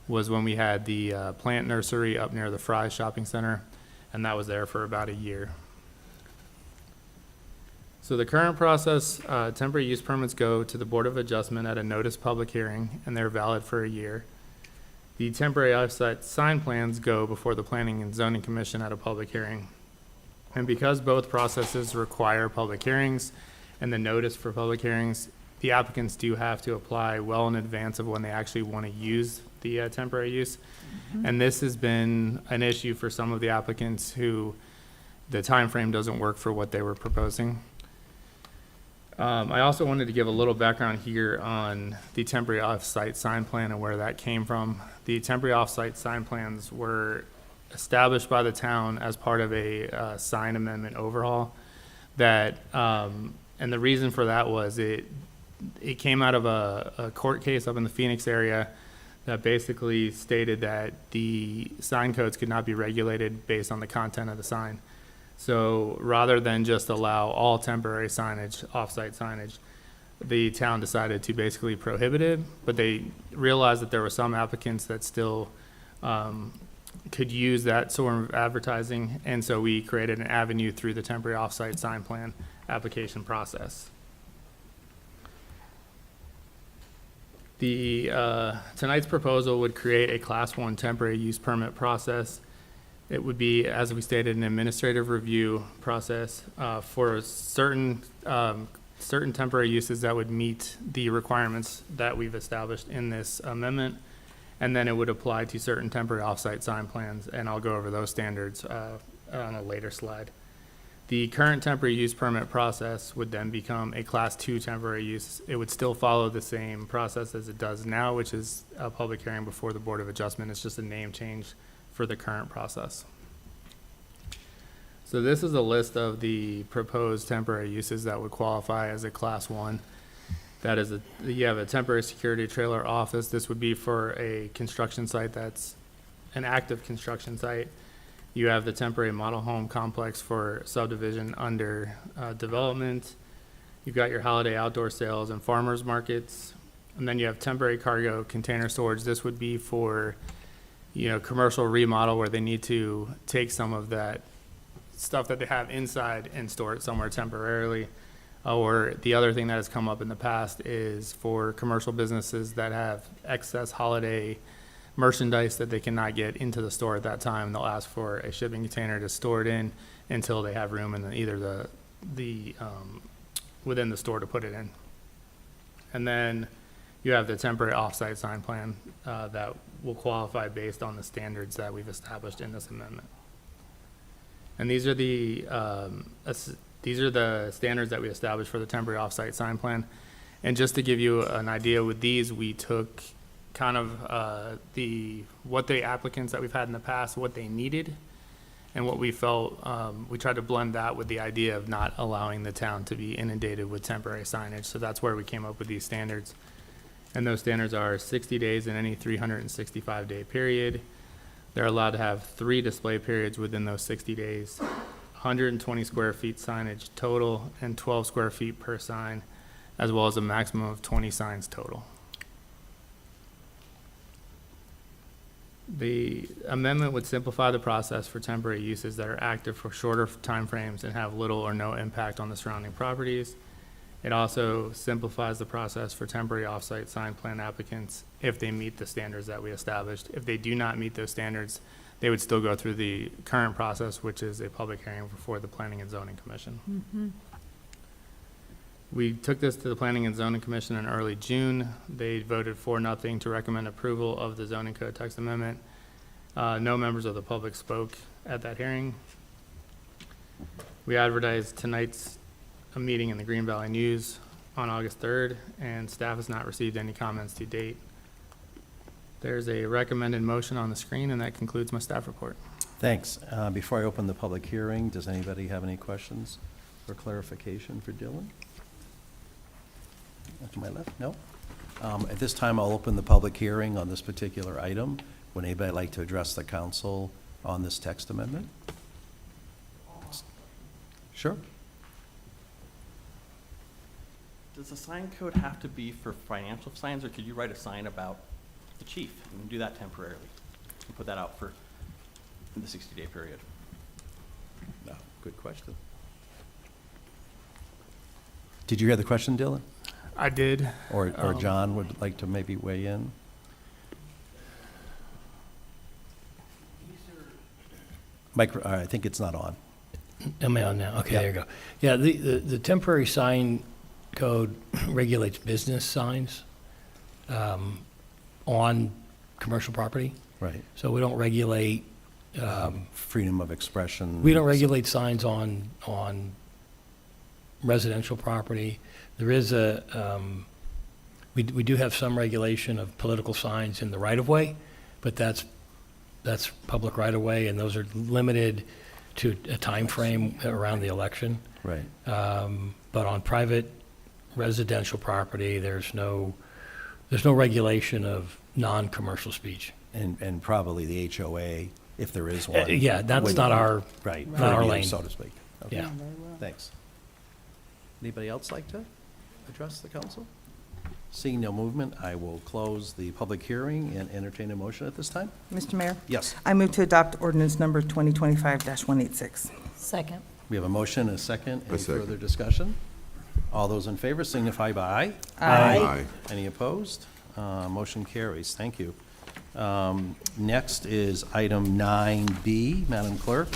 was when we had the plant nursery up near the Fry Shopping Center, and that was there for about a year. So the current process, temporary use permits go to the Board of Adjustment at a notice public hearing, and they're valid for a year. The temporary off-site sign plans go before the Planning and Zoning Commission at a public hearing. And because both processes require public hearings and the notice for public hearings, the applicants do have to apply well in advance of when they actually want to use the temporary use. And this has been an issue for some of the applicants who the time frame doesn't work for what they were proposing. I also wanted to give a little background here on the temporary off-site sign plan and where that came from. The temporary off-site sign plans were established by the town as part of a sign amendment overhaul that, and the reason for that was it came out of a court case up in the Phoenix area that basically stated that the sign codes could not be regulated based on the content of the sign. So rather than just allow all temporary signage, off-site signage, the town decided to basically prohibit it, but they realized that there were some applicants that still could use that sort of advertising, and so we created an avenue through the temporary off-site sign plan application process. Tonight's proposal would create a Class 1 temporary use permit process. It would be, as we stated, an administrative review process for certain temporary uses that would meet the requirements that we've established in this amendment, and then it would apply to certain temporary off-site sign plans, and I'll go over those standards on a later slide. The current temporary use permit process would then become a Class 2 temporary use. It would still follow the same process as it does now, which is a public hearing before the Board of Adjustment. It's just a name change for the current process. So this is a list of the proposed temporary uses that would qualify as a Class 1. That is, you have a temporary security trailer office. This would be for a construction site that's an active construction site. You have the temporary model home complex for subdivision under development. You've got your holiday outdoor sales and farmers markets. And then you have temporary cargo container storage. This would be for, commercial remodel where they need to take some of that stuff that they have inside and store it somewhere temporarily. Or the other thing that has come up in the past is for commercial businesses that have excess holiday merchandise that they cannot get into the store at that time. They'll ask for a shipping container to store it in until they have room in either the within the store to put it in. And then you have the temporary off-site sign plan that will qualify based on the standards that we've established in this amendment. And these are the standards that we established for the temporary off-site sign plan. And just to give you an idea with these, we took kind of what the applicants that we've had in the past, what they needed, and what we felt, we tried to blend that with the idea of not allowing the town to be inundated with temporary signage. So that's where we came up with these standards. And those standards are 60 days in any 365-day period. They're allowed to have 3 display periods within those 60 days, 120 square feet signage total, and 12 square feet per sign, as well as a maximum of 20 signs total. The amendment would simplify the process for temporary uses that are active for shorter timeframes and have little or no impact on the surrounding properties. It also simplifies the process for temporary off-site sign plan applicants if they meet the standards that we established. If they do not meet those standards, they would still go through the current process, which is a public hearing before the Planning and Zoning Commission. Mm-hmm. We took this to the Planning and Zoning Commission in early June. They voted 4-0 to recommend approval of the zoning code text amendment. No members of the public spoke at that hearing. We advertised tonight's meeting in the Green Valley News on August 3rd, and staff has not received any comments to date. There's a recommended motion on the screen, and that concludes my staff report. Thanks. Before I open the public hearing, does anybody have any questions or clarification for Dylan? To my left? No? At this time, I'll open the public hearing on this particular item. Would anybody like to address the council on this text amendment? Sure. Does the sign code have to be for financial signs, or could you write a sign about the chief and do that temporarily and put that out for the 60-day period? No, good question. Did you hear the question, Dylan? I did. Or John would like to maybe weigh in? I think it's not on. Am I on now? Okay, Yeah. there you go. Yeah, the temporary sign code regulates business signs on commercial property. Right. So we don't regulate. Freedom of expression. We don't regulate signs on residential property. There is we do have some regulation of political signs in the right-of-way, but that's public right-of-way, and those are limited to a time frame around the election. Right. But on private residential property, there's no regulation of non-commercial speech. And probably the HOA, if there is one. Yeah, that's not our, right, not our purview, lane. so to speak. Okay. Yeah. Thanks. Anybody else like to address the council? Seeing no movement, I will close the public hearing and entertain a motion at this time. Mr. Mayor? Yes. I move to adopt ordinance number 2025-186. Second. We have a motion and a second. Any second. further discussion? All those in favor signify by aye. Aye. Any opposed? Motion carries. Thank you. Next is item 9B, Madam Clerk.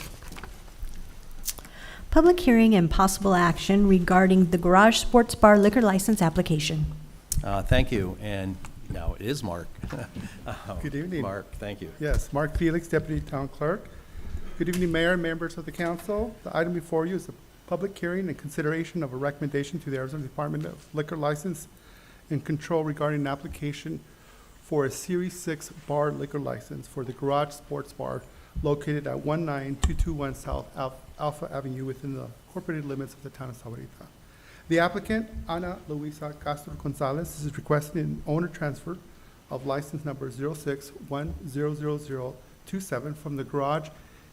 Public hearing and possible action regarding the Garage Sports Bar liquor license application. Thank you. And now it is Mark. Good evening. Mark, thank you. Yes, Mark Felix, Deputy Town Clerk. Good evening, Mayor and members of the council. The item before you is a public hearing and consideration of a recommendation to the Arizona Department of Liquor License and Control regarding an application for a Series 6 bar liquor license for the Garage Sports Bar located at 19221 South Alpha Avenue within the incorporated limits of the town of Sahuarita. The applicant, Ana Luisa Castro Gonzalez, is requesting an owner transfer of license number 06100027 from the Garage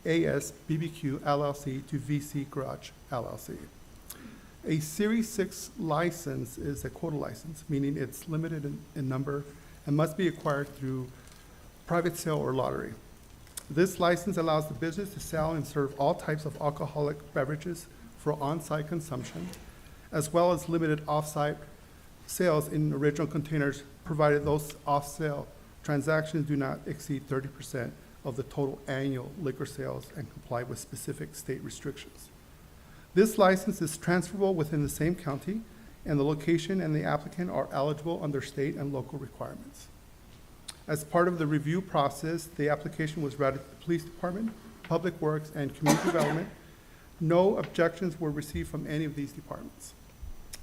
AS BBQ LLC to VC Garage LLC. A Series 6 license is a quota license, meaning it's limited in number and must be acquired through private sale or lottery. This license allows the business to sell and serve all types of alcoholic beverages for on-site consumption, as well as limited off-site sales in original containers, provided those off-sale transactions do not exceed 30% of the total annual liquor sales and comply with specific state restrictions. This license is transferable within the same county and the location and the applicant are eligible under state and local requirements. As part of the review process, the application was routed to the Police Department, Public Works, and Community Development. No objections were received from any of these departments.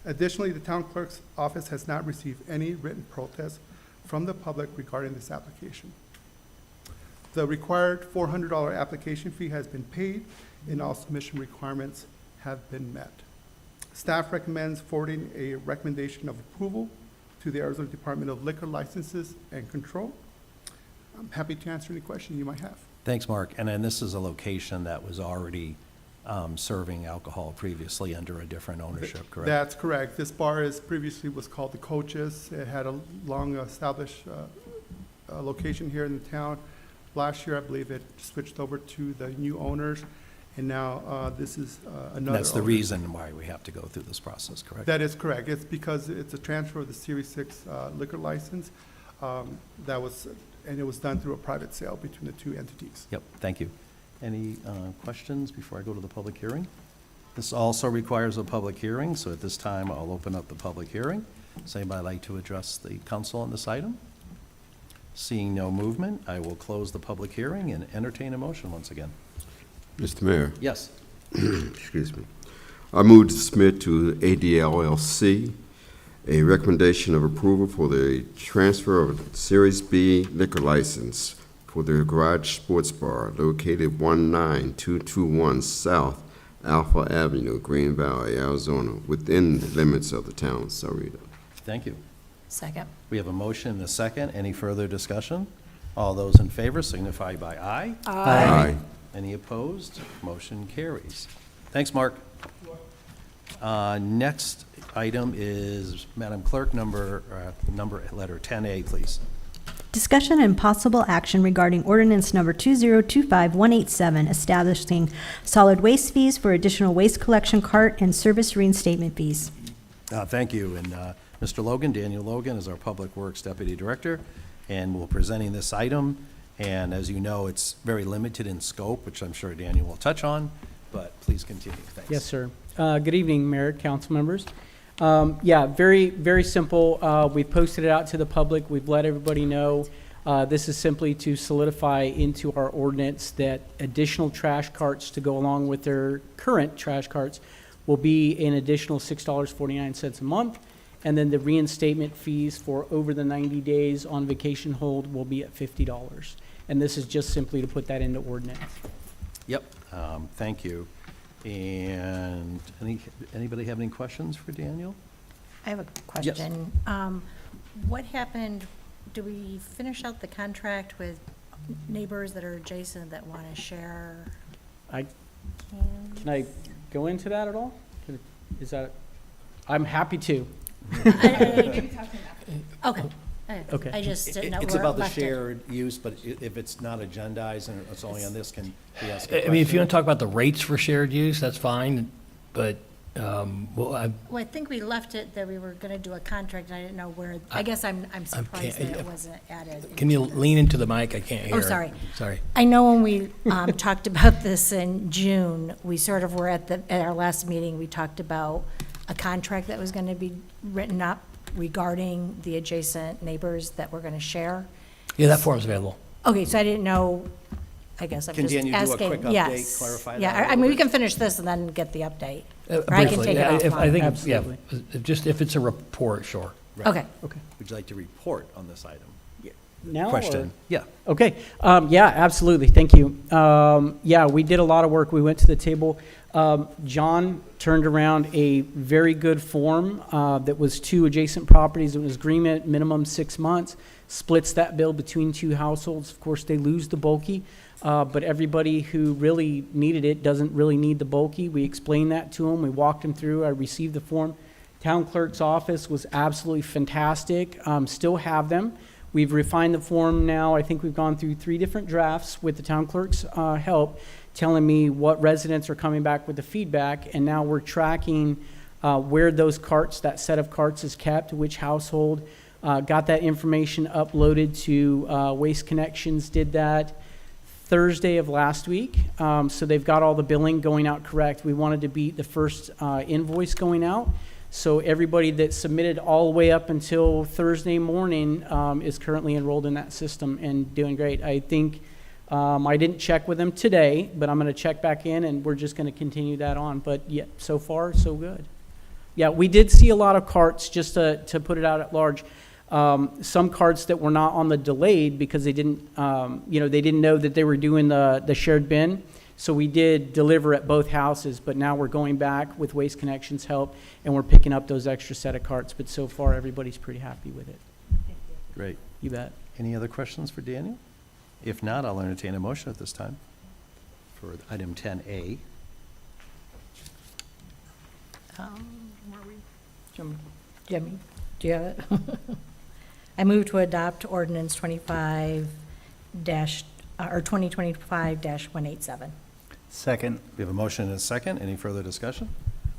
Additionally, the town clerk's office has not received any written protest from the public regarding this application. The required $400 application fee has been paid, and all submission requirements have been met. Staff recommends forwarding a recommendation of approval to the Arizona Department of Liquor Licenses and Control. I'm happy to answer any questions you might have. Thanks, Mark. And then this is a location that was already serving alcohol previously under a different ownership, correct? That's correct. This bar previously was called the Coaches. It had a long established location here in the town. Last year, I believe it switched over to the new owners, and now this is another. That's the owner. reason why we have to go through this process, correct? That is correct. It's because it's a transfer of the Series 6 liquor license and it was done through a private sale between the two entities. Yep, thank you. Any questions before I go to the public hearing? This also requires a public hearing, so at this time, I'll open up the public hearing. Does anybody like to address the council on this item? Seeing no movement, I will close the public hearing and entertain a motion once again. Mr. Mayor. Yes. Excuse me. I move to submit to ADLLC a recommendation of approval for the transfer of Series B liquor license for the Garage Sports Bar located 19221 South Alpha Avenue, Green Valley, Arizona, within the limits of the town of Sahuarita. Thank you. Second. We have a motion and a second. Any further discussion? All those in favor signify by aye. Aye. Any opposed? Motion carries. Thanks, Mark. Next item is, Madam Clerk, letter 10A, please. Discussion and possible action regarding ordinance number 2025187, establishing solid waste fees for additional waste collection cart and service reinstatement fees. Thank you. And Mr. Logan, Daniel Logan, is our Public Works Deputy Director, and we're presenting this item. And as you know, it's very limited in scope, which I'm sure Daniel will touch on, but please continue. Thanks. Yes, sir. Good evening, Mayor, council members. Yeah, very, very simple. We've posted it out to the public. We've let everybody know. This is simply to solidify into our ordinance that additional trash carts to go along with their current trash carts will be an additional $6.49 a month. And then the reinstatement fees for over the 90 days on vacation hold will be at $50. And this is just simply to put that into ordinance. Yep, thank you. And anybody have any questions for Daniel? I have a question. What happened, do we finish out the contract with neighbors that are adjacent that want to share? Can I go into that at all? Is that, I'm happy to. Okay. Okay. I just didn't know It's where it about the left it. shared use, but if it's not agendized and it's only on this, can we ask a I mean, if question? you want to talk about the rates for shared use, that's fine, but, Well, I think we left it that we were going to do a contract, and I didn't know where, I guess I'm surprised that it wasn't added. can you lean into the mic? I can't hear. Oh, sorry. Sorry. I know when we talked about this in June, we sort of were at our last meeting, we talked about a contract that was going to be written up regarding the adjacent neighbors that we're going to share. Yeah, that form's available. Okay, so I didn't know, I guess I'm Can just asking. Daniel do a quick update, Yes. clarify that a Yeah, I little mean, we bit? can finish this and then get the update. Or I can Briefly, take it yeah, I offline. think, Absolutely. just if it's a report, sure. Right. Okay. Okay. Would you like to report on this item? Now? Question? or- Yeah. Okay, yeah, absolutely, thank you. Yeah, we did a lot of work, we went to the table. John turned around a very good form that was 2 adjacent properties. It was agreement, minimum 6 months, splits that bill between 2 households. Of course, they lose the bulky, but everybody who really needed it doesn't really need the bulky. We explained that to them, we walked them through, I received the form. Town clerk's office was absolutely fantastic, still have them. We've refined the form now. I think we've gone through 3 different drafts with the town clerk's help, telling me what residents are coming back with the feedback, and now we're tracking where those carts, that set of carts is kept, which household. Got that information uploaded to Waste Connections, did that Thursday of last week. So they've got all the billing going out correct. We wanted to beat the first invoice going out. So everybody that submitted all the way up until Thursday morning is currently enrolled in that system and doing great. I think I didn't check with them today, but I'm going to check back in, and we're just going to continue that on. But yeah, so far, so good. Yeah, we did see a lot of carts, just to put it out at large. Some carts that were not on the delayed because they didn't, they didn't know that they were doing the shared bin. So we did deliver at both houses, but now we're going back with Waste Connections' help, and we're picking up those extra set of carts. But so far, everybody's pretty happy with it. Great. You bet. Any other questions for Daniel? If not, I'll entertain a motion at this time for item 10A. Jimmy, do you have it? I move to adopt ordinance 2025-187. Second. We have a motion and a second. Any further discussion?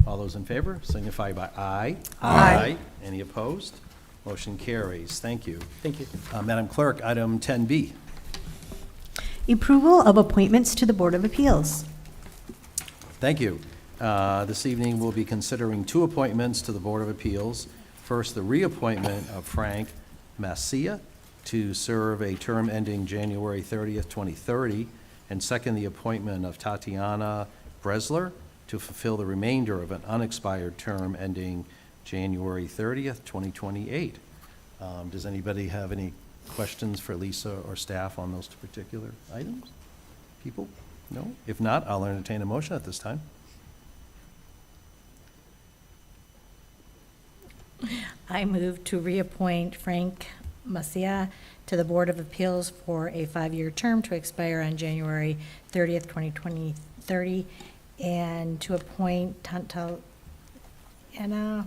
All those in favor signify by aye. Aye. Any opposed? Motion carries. Thank you. Thank you. Madam Clerk, item 10B. Approval of appointments to the Board of Appeals. Thank you. This evening, we'll be considering two appointments to the Board of Appeals. First, the reappointment of Frank Macia to serve a term ending January 30th, 2030. And second, the appointment of Tatiana Bresler to fulfill the remainder of an unexpired term ending January 30th, 2028. Does anybody have any questions for Lisa or staff on those particular items? People? No? If not, I'll entertain a motion at this time. I move to reappoint Frank Macia to the Board of Appeals for a 5-year term to expire on January 30th, 2030, and to appoint Tatiana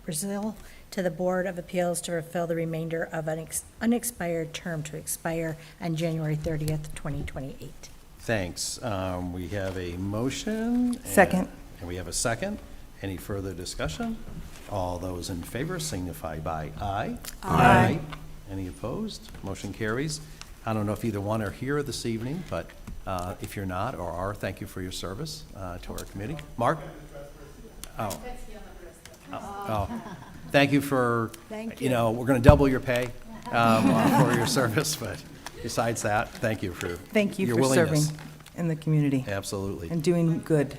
Brazil to the Board of Appeals to fulfill the remainder of an unexpired term to expire on January 30th, 2028. Thanks. We have a motion. Second. And we have a second. Any further discussion? All those in favor signify by aye. Aye. Any opposed? Motion carries. I don't know if either one are here this evening, but if you're not or are, thank you for your service to our committee. Mark? Oh. Oh. Thank you for, you know, we're going to double your pay for your service, but besides that, thank you for Thank you your for willingness. serving in the community Absolutely. and doing good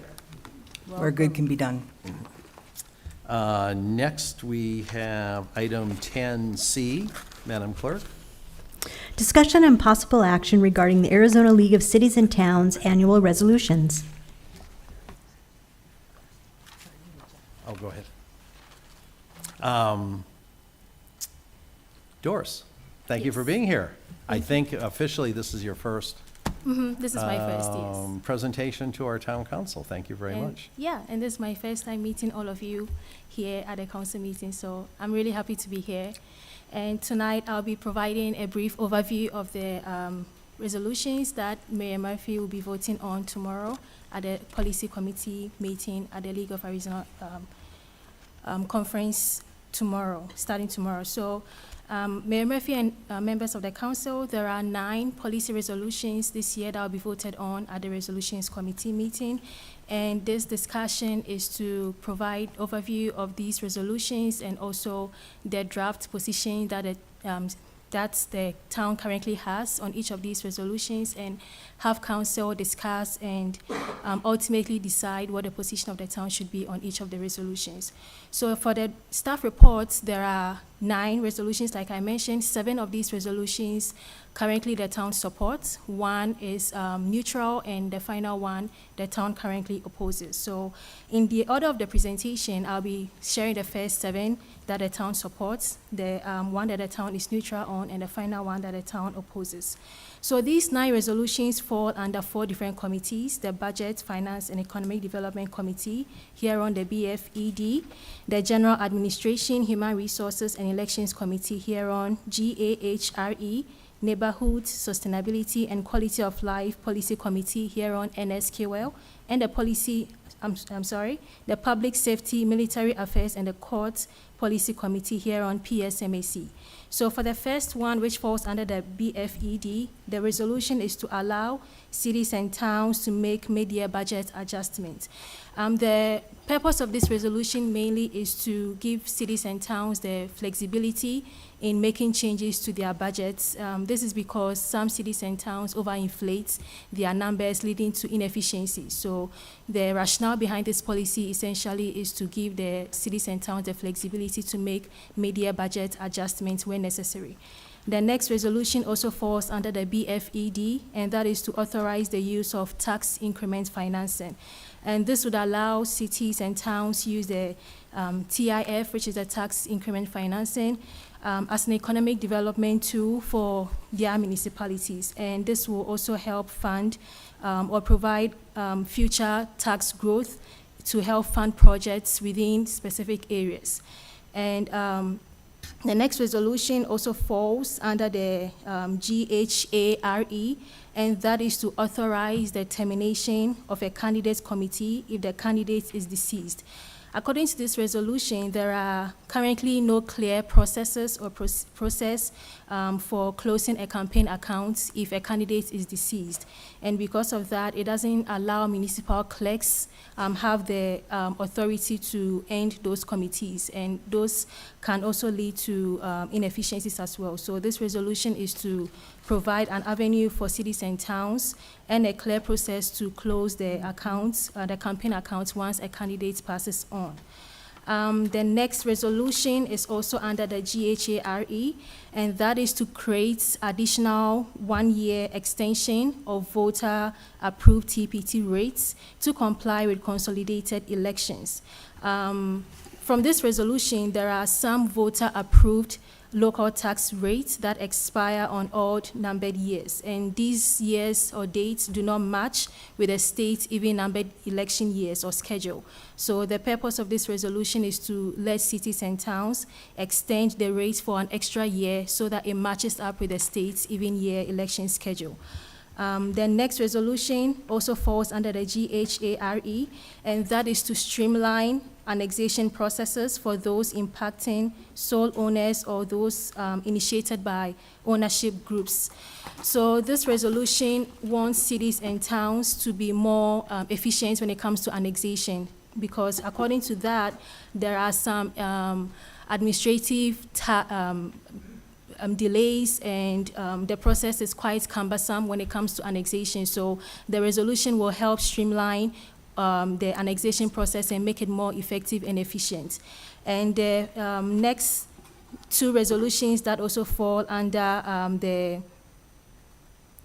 where good can be done. Next, we have item 10C. Madam Clerk? Discussion and possible action regarding the Arizona League of Cities and Towns annual resolutions. Oh, go ahead. Doris, thank you for being here. I think officially this is your first This is my first, yes. presentation to our town council. Thank you very And much. Yeah, and this is my first time meeting all of you here at the council meeting, so I'm really happy to be here. And tonight I'll be providing a brief overview of the resolutions that Mayor Murphy will be voting on tomorrow at the policy committee meeting at the League of Arizona conference tomorrow, starting tomorrow. So Mayor Murphy and members of the council, there are 9 policy resolutions this year that will be voted on at the resolutions committee meeting. And this discussion is to provide overview of these resolutions and also the draft position that the town currently has on each of these resolutions, and have council discuss and ultimately decide what the position of the town should be on each of the resolutions. So for the staff reports, there are 9 resolutions, like I mentioned. 7 of these resolutions currently the town supports. 1 is neutral, and the final one the town currently opposes. So in the order of the presentation, I'll be sharing the first 7 that the town supports, the one that the town is neutral on, and the final one that the town opposes. So these 9 resolutions fall under 4 different committees: the Budget, Finance, and Economic Development Committee, here on the BFED, the General Administration, Human Resources, and Elections Committee, here on GAHRE, Neighborhood, Sustainability, and Quality of Life Policy Committee, here on NSQL, and the the Public Safety, Military Affairs, and the Courts Policy Committee, here on PSMAC. So for the first one, which falls under the BFED, the resolution is to allow cities and towns to make mid-year budget adjustments. The purpose of this resolution mainly is to give cities and towns the flexibility in making changes to their budgets. This is because some cities and towns overinflate their numbers, leading to inefficiency. So the rationale behind this policy essentially is to give the cities and towns the flexibility to make mid-year budget adjustments when necessary. The next resolution also falls under the BFED, and that is to authorize the use of tax increment financing. And this would allow cities and towns to use the TIF, which is the tax increment financing, as an economic development tool for their municipalities. And this will also help fund or provide future tax growth to help fund projects within specific areas. And the next resolution also falls under the GHARE, and that is to authorize the termination of a candidate's committee if the candidate is deceased. According to this resolution, there are currently no clear processes or process for closing a campaign account if a candidate is deceased. And because of that, it doesn't allow municipal clerks have the authority to end those committees, and those can also lead to inefficiencies as well. So this resolution is to provide an avenue for cities and towns and a clear process to close the accounts, the campaign accounts, once a candidate passes on. The next resolution is also under the GHARE, and that is to create additional 1-year extension of voter-approved TPT rates to comply with consolidated elections. From this resolution, there are some voter-approved local tax rates that expire on odd-numbered years, and these years or dates do not match with the state's even-numbered election years or schedule. So the purpose of this resolution is to let cities and towns extend the rates for an extra year so that it matches up with the state's even-year election schedule. The next resolution also falls under the GHARE, and that is to streamline annexation processes for those impacting sole owners or those initiated by ownership groups. So this resolution wants cities and towns to be more efficient when it comes to annexation, because according to that, there are some administrative delays, and the process is quite cumbersome when it comes to annexation. So the resolution will help streamline the annexation process and make it more effective and efficient. And the next two resolutions that also fall under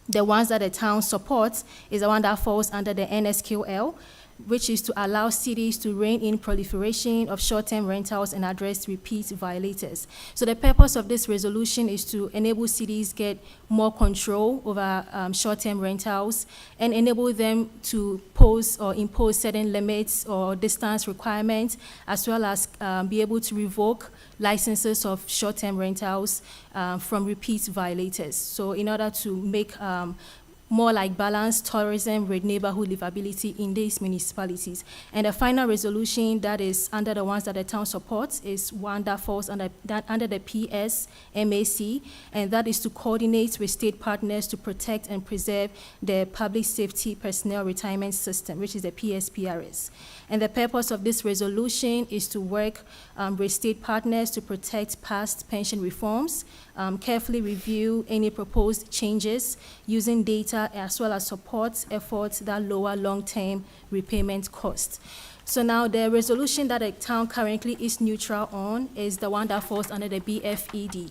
the ones that the town supports is the one that falls under the NSQL, which is to allow cities to rein in proliferation of short-term rentals and address repeat violators. So the purpose of this resolution is to enable cities get more control over short-term rentals and enable them to pose or impose certain limits or distance requirements, as well as be able to revoke licenses of short-term rentals from repeat violators. So in order to make more like balanced tourism with neighborhood livability in these municipalities. And the final resolution that is under the ones that the town supports is one that falls under the PSMAC, and that is to coordinate with state partners to protect and preserve the Public Safety Personnel Retirement System, which is the PSPRS. And the purpose of this resolution is to work with state partners to protect past pension reforms, carefully review any proposed changes using data, as well as support efforts that lower long-term repayment costs. So now the resolution that the town currently is neutral on is the one that falls under the BFED.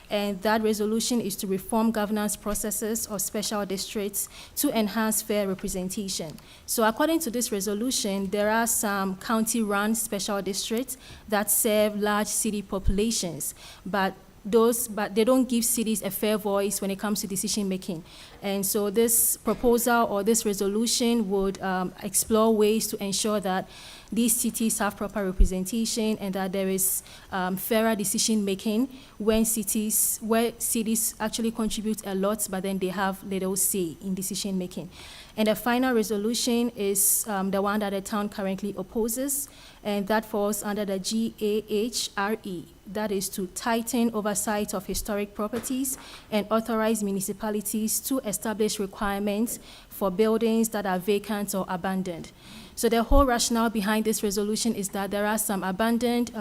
And that resolution is to reform governance processes of special districts to enhance fair representation. So according to this resolution, there are some county-run special districts that serve large city populations, but they don't give cities a fair voice when it comes to decision making. And so this proposal or this resolution would explore ways to ensure that these cities have proper representation and that there is fairer decision-making where cities actually contribute a lot, but then they have little say in decision-making. And the final resolution is the one that the town currently opposes, and that falls under the GAHRE. That is to tighten oversight of historic properties and authorize municipalities to establish requirements for buildings that are vacant or abandoned. So the whole rationale behind this resolution is that there are some abandoned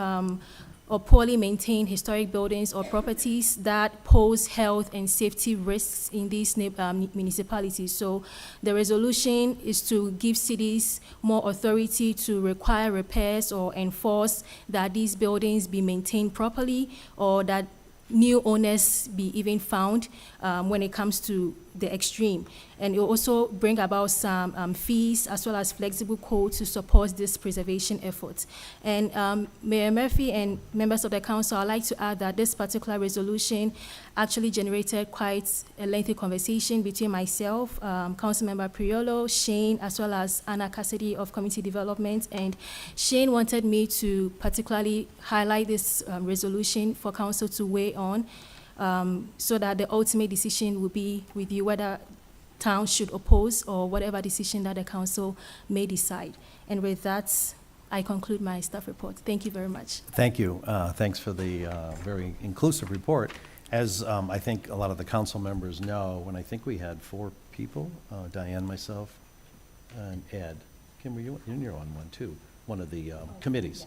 or poorly maintained historic buildings or properties that pose health and safety risks in these municipalities. So the resolution is to give cities more authority to require repairs or enforce that these buildings be maintained properly, or that new owners be even found when it comes to the extreme. And it will also bring about some fees as well as flexible code to support this preservation effort. And Mayor Murphy and members of the council, I'd like to add that this particular resolution actually generated quite a lengthy conversation between myself, Councilmember Priolo, Shane, as well as Anna Cassidy of Community Development. And Shane wanted me to particularly highlight this resolution for council to weigh on, so that the ultimate decision will be with you, whether town should oppose or whatever decision that the council may decide. And with that, I conclude my staff report. Thank you very much. Thank you. Thanks for the very inclusive report. As I think a lot of the council members know, when I think we had 4 people, Diane, myself, and Ed. Kim, you're on one too, one of the committees.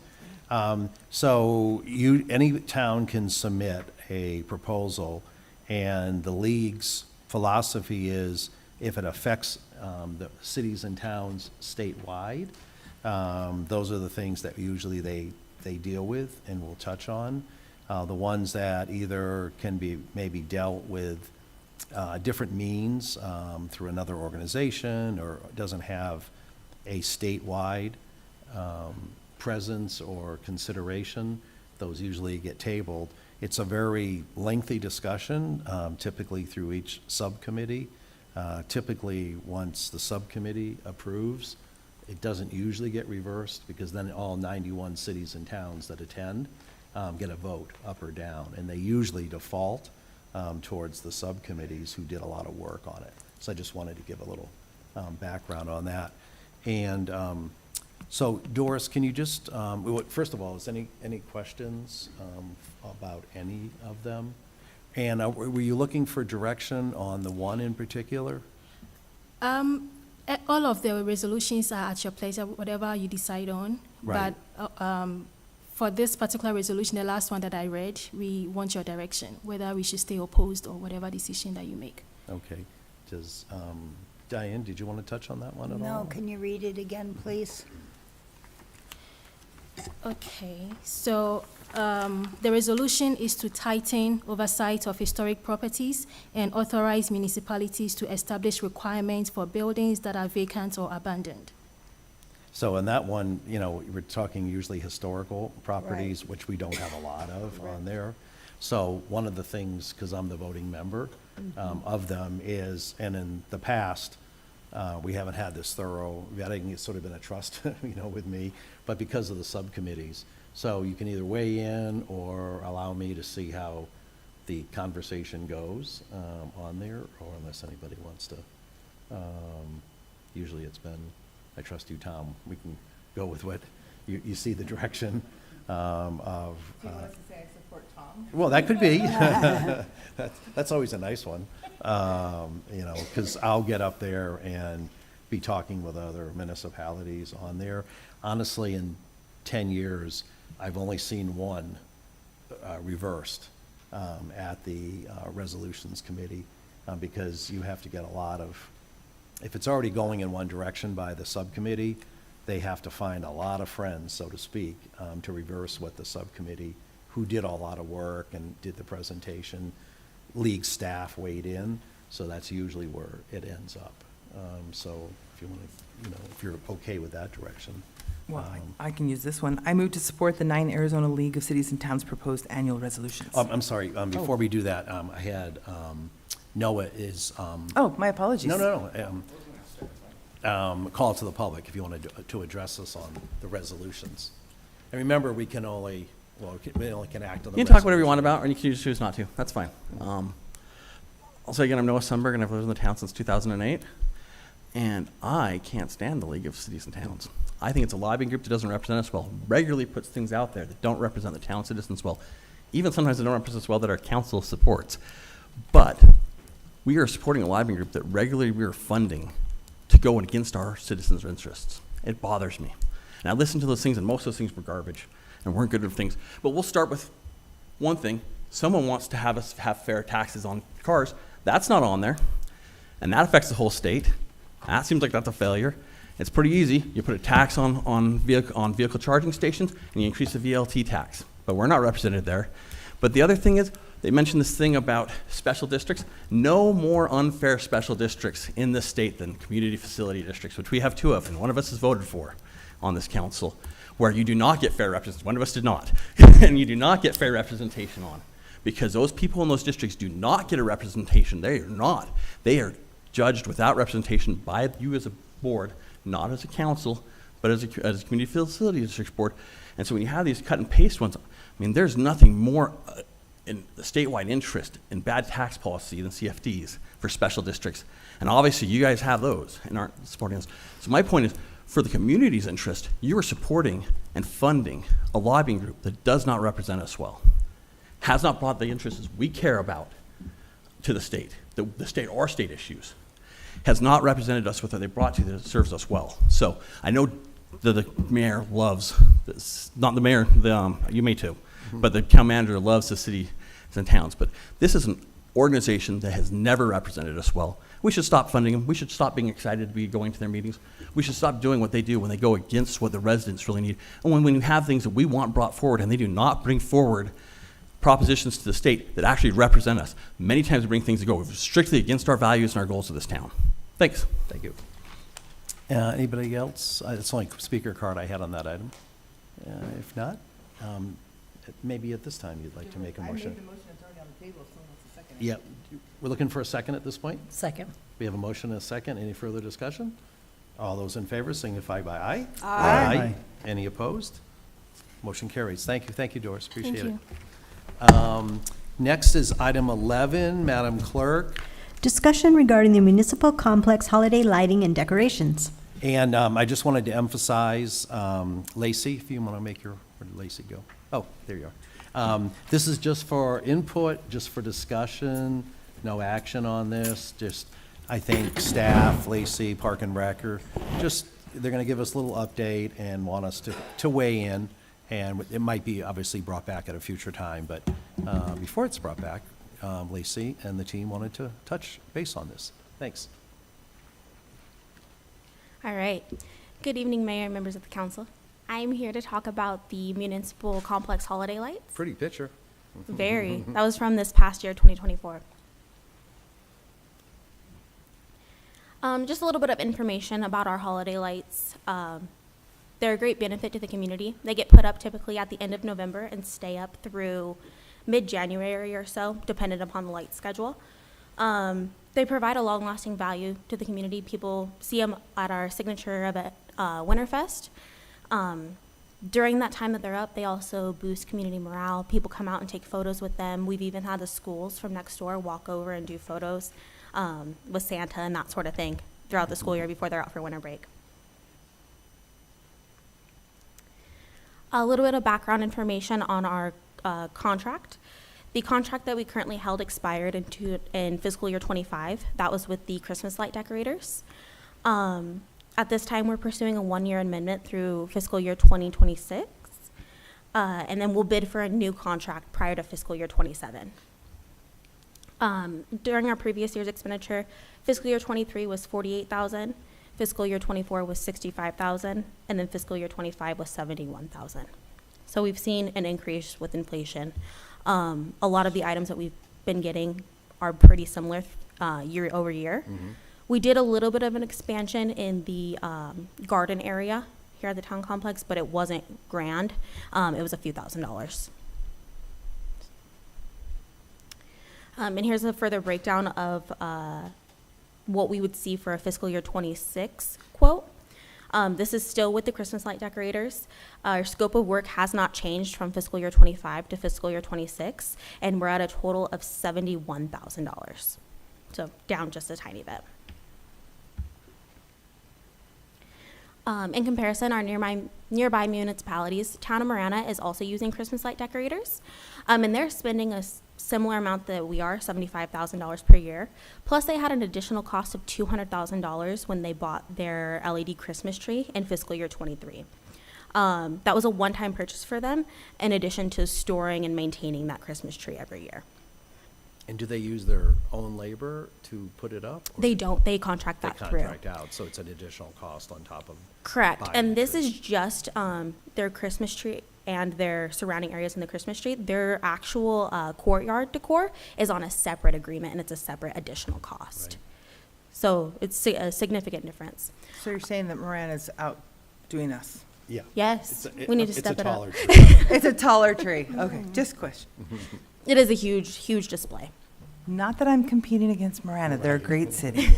So any town can submit a proposal, and the league's philosophy is if it affects the cities and towns statewide, those are the things that usually they deal with and will touch on. The ones that either can be maybe dealt with different means through another organization, or doesn't have a statewide presence or consideration, those usually get tabled. It's a very lengthy discussion, typically through each subcommittee. Typically, once the subcommittee approves, it doesn't usually get reversed, because then all 91 cities and towns that attend get a vote up or down, and they usually default towards the subcommittees who did a lot of work on it. So I just wanted to give a little background on that. And so Doris, can you just, first of all, is any questions about any of them? And were you looking for direction on the one in particular? All of the resolutions are at your pleasure, whatever you decide on. Right. But for this particular resolution, the last one that I read, we want your direction, whether we should stay opposed or whatever decision that you make. Okay. Does, Diane, did you want to touch on that one at all? No, can you read it again, please? Okay, so the resolution is to tighten oversight of historic properties and authorize municipalities to establish requirements for buildings that are vacant or abandoned. So in that one, we're talking usually historical properties, Right. which we don't have a lot of on there. So one of the things, because I'm the voting member of them, is, and in the past, we haven't had this thorough vetting. It's sort of been a trust, with me, but because of the subcommittees. So you can either weigh in or allow me to see how the conversation goes on there, or unless anybody wants to. Usually it's been, I trust you, Tom. We can go with what you see the direction of. Do you want us to say I support Tom? Well, that could be. That's always a nice one, because I'll get up there and be talking with other municipalities on there. Honestly, in 10 years, I've only seen one reversed at the resolutions committee, because you have to get a lot of, if it's already going in one direction by the subcommittee, they have to find a lot of friends, so to speak, to reverse what the subcommittee, who did a lot of work and did the presentation, league staff weighed in, so that's usually where it ends up. So if you want to, if you're okay with that direction. Well, I can use this one. I move to support the 9 Arizona League of Cities and Towns proposed annual resolutions. I'm sorry, before we do that, I had, Noah is. Oh, my apologies. No. call to the public if you want to address us on the resolutions. And remember, we can only, we only can act on the You can talk whatever you resolution. want about, or you can choose not to. That's fine. I'll say again, I'm Noah Sundberg, and I've lived in the town since 2008. And I can't stand the League of Cities and Towns. I think it's a lobbying group that doesn't represent us well, regularly puts things out there that don't represent the town citizens well. Even sometimes they don't represent us well that our council supports. But we are supporting a lobbying group that regularly we are funding to go against our citizens' interests. It bothers me. And I listened to those things, and most of those things were garbage and weren't good things. But we'll start with one thing. Someone wants to have us have fair taxes on cars. That's not on there. And that affects the whole state. That seems like that's a failure. It's pretty easy. You put a tax on vehicle charging stations, and you increase the VLT tax. But we're not represented there. But the other thing is, they mentioned this thing about special districts. No more unfair special districts in this state than community facility districts, which we have 2 of, and one of us has voted for on this council, where you do not get fair representation. One of us did not. And you do not get fair representation on. Because those people in those districts do not get a representation. They are not. They are judged without representation by you as a board, not as a council, but as a community facility district board. And so when you have these cut and paste ones, I mean, there's nothing more in the statewide interest in bad tax policy than CFDs for special districts. And obviously you guys have those and aren't supporting us. So my point is, for the community's interest, you are supporting and funding a lobbying group that does not represent us well, has not brought the interests we care about to the state, the state or state issues, has not represented us with what they brought to that serves us well. So I know that the mayor loves this, not the mayor, you may too, but the town manager loves the cities and towns. But this is an organization that has never represented us well. We should stop funding them. We should stop being excited to be going to their meetings. We should stop doing what they do when they go against what the residents really need. And when you have things that we want brought forward and they do not bring forward propositions to the state that actually represent us. Many times we bring things that go strictly against our values and our goals of this town. Thanks. Thank you. Anybody else? It's the only speaker card I had on that item. If not, maybe at this time you'd like to make a motion. I made the motion, it's already on the table, so it's a second. Yeah, we're looking for a second at this point. Second. We have a motion and a second. Any further discussion? All those in favor signify by aye. Aye. Any opposed? Motion carries. Thank you. Thank you, Doris. Appreciate Thank it. you. Next is item 11, Madam Clerk. Discussion regarding the municipal complex holiday lighting and decorations. And I just wanted to emphasize, Lacey, if you want to make your, where did Lacey go? Oh, there you are. This is just for input, just for discussion, no action on this. Just, I think staff, Lacey, Park and Rec, just, they're going to give us a little update and want us to weigh in. And it might be obviously brought back at a future time, but before it's brought back, Lacey and the team wanted to touch base on this. Thanks. All right. Good evening, Mayor and members of the council. I'm here to talk about the municipal complex holiday lights. Pretty picture. Very. That was from this past year, 2024. Just a little bit of information about our holiday lights. They're a great benefit to the community. They get put up typically at the end of November and stay up through mid-January or so, dependent upon the light schedule. They provide a long-lasting value to the community. People see them at our signature event, Winterfest. During that time that they're up, they also boost community morale. People come out and take photos with them. We've even had the schools from next door walk over and do photos with Santa and that sort of thing throughout the school year before they're out for winter break. A little bit of background information on our contract. The contract that we currently held expired in fiscal year 25. That was with the Christmas light decorators. At this time, we're pursuing a one-year amendment through fiscal year 2026, and then we'll bid for a new contract prior to fiscal year 27. During our previous year's expenditure, fiscal year 23 was $48,000, fiscal year 24 was $65,000, and then fiscal year 25 was $71,000. So we've seen an increase with inflation. A lot of the items that we've been getting are pretty similar year over year. Mm-hmm. We did a little bit of an expansion in the garden area here at the town complex, but it wasn't grand. It was a few $1,000s. And here's a further breakdown of what we would see for a fiscal year 26 quote. This is still with the Christmas light decorators. Our scope of work has not changed from fiscal year 25 to fiscal year 26, and we're at a total of $71,000. So down just a tiny bit. In comparison, our nearby municipalities, Town of Marana is also using Christmas light decorators, and they're spending a similar amount that we are, $75,000 per year. Plus, they had an additional cost of $200,000 when they bought their LED Christmas tree in fiscal year 23. That was a one-time purchase for them, in addition to storing and maintaining that Christmas tree every year. And do they use their own labor to put it up? or They don't. They contract that They through. contract out, so it's an additional cost on top of. Correct. buying And the this tree. is just their Christmas tree and their surrounding areas in the Christmas tree. Their actual courtyard decor is on a separate agreement, and it's a separate additional cost. Right. So it's a significant difference. So you're saying that Marana's outdoing us? Yeah. Yes, we need to step it up. It's a taller tree. Okay, just a question. It is a huge, huge display. Not that I'm competing against Marana. They're a great city.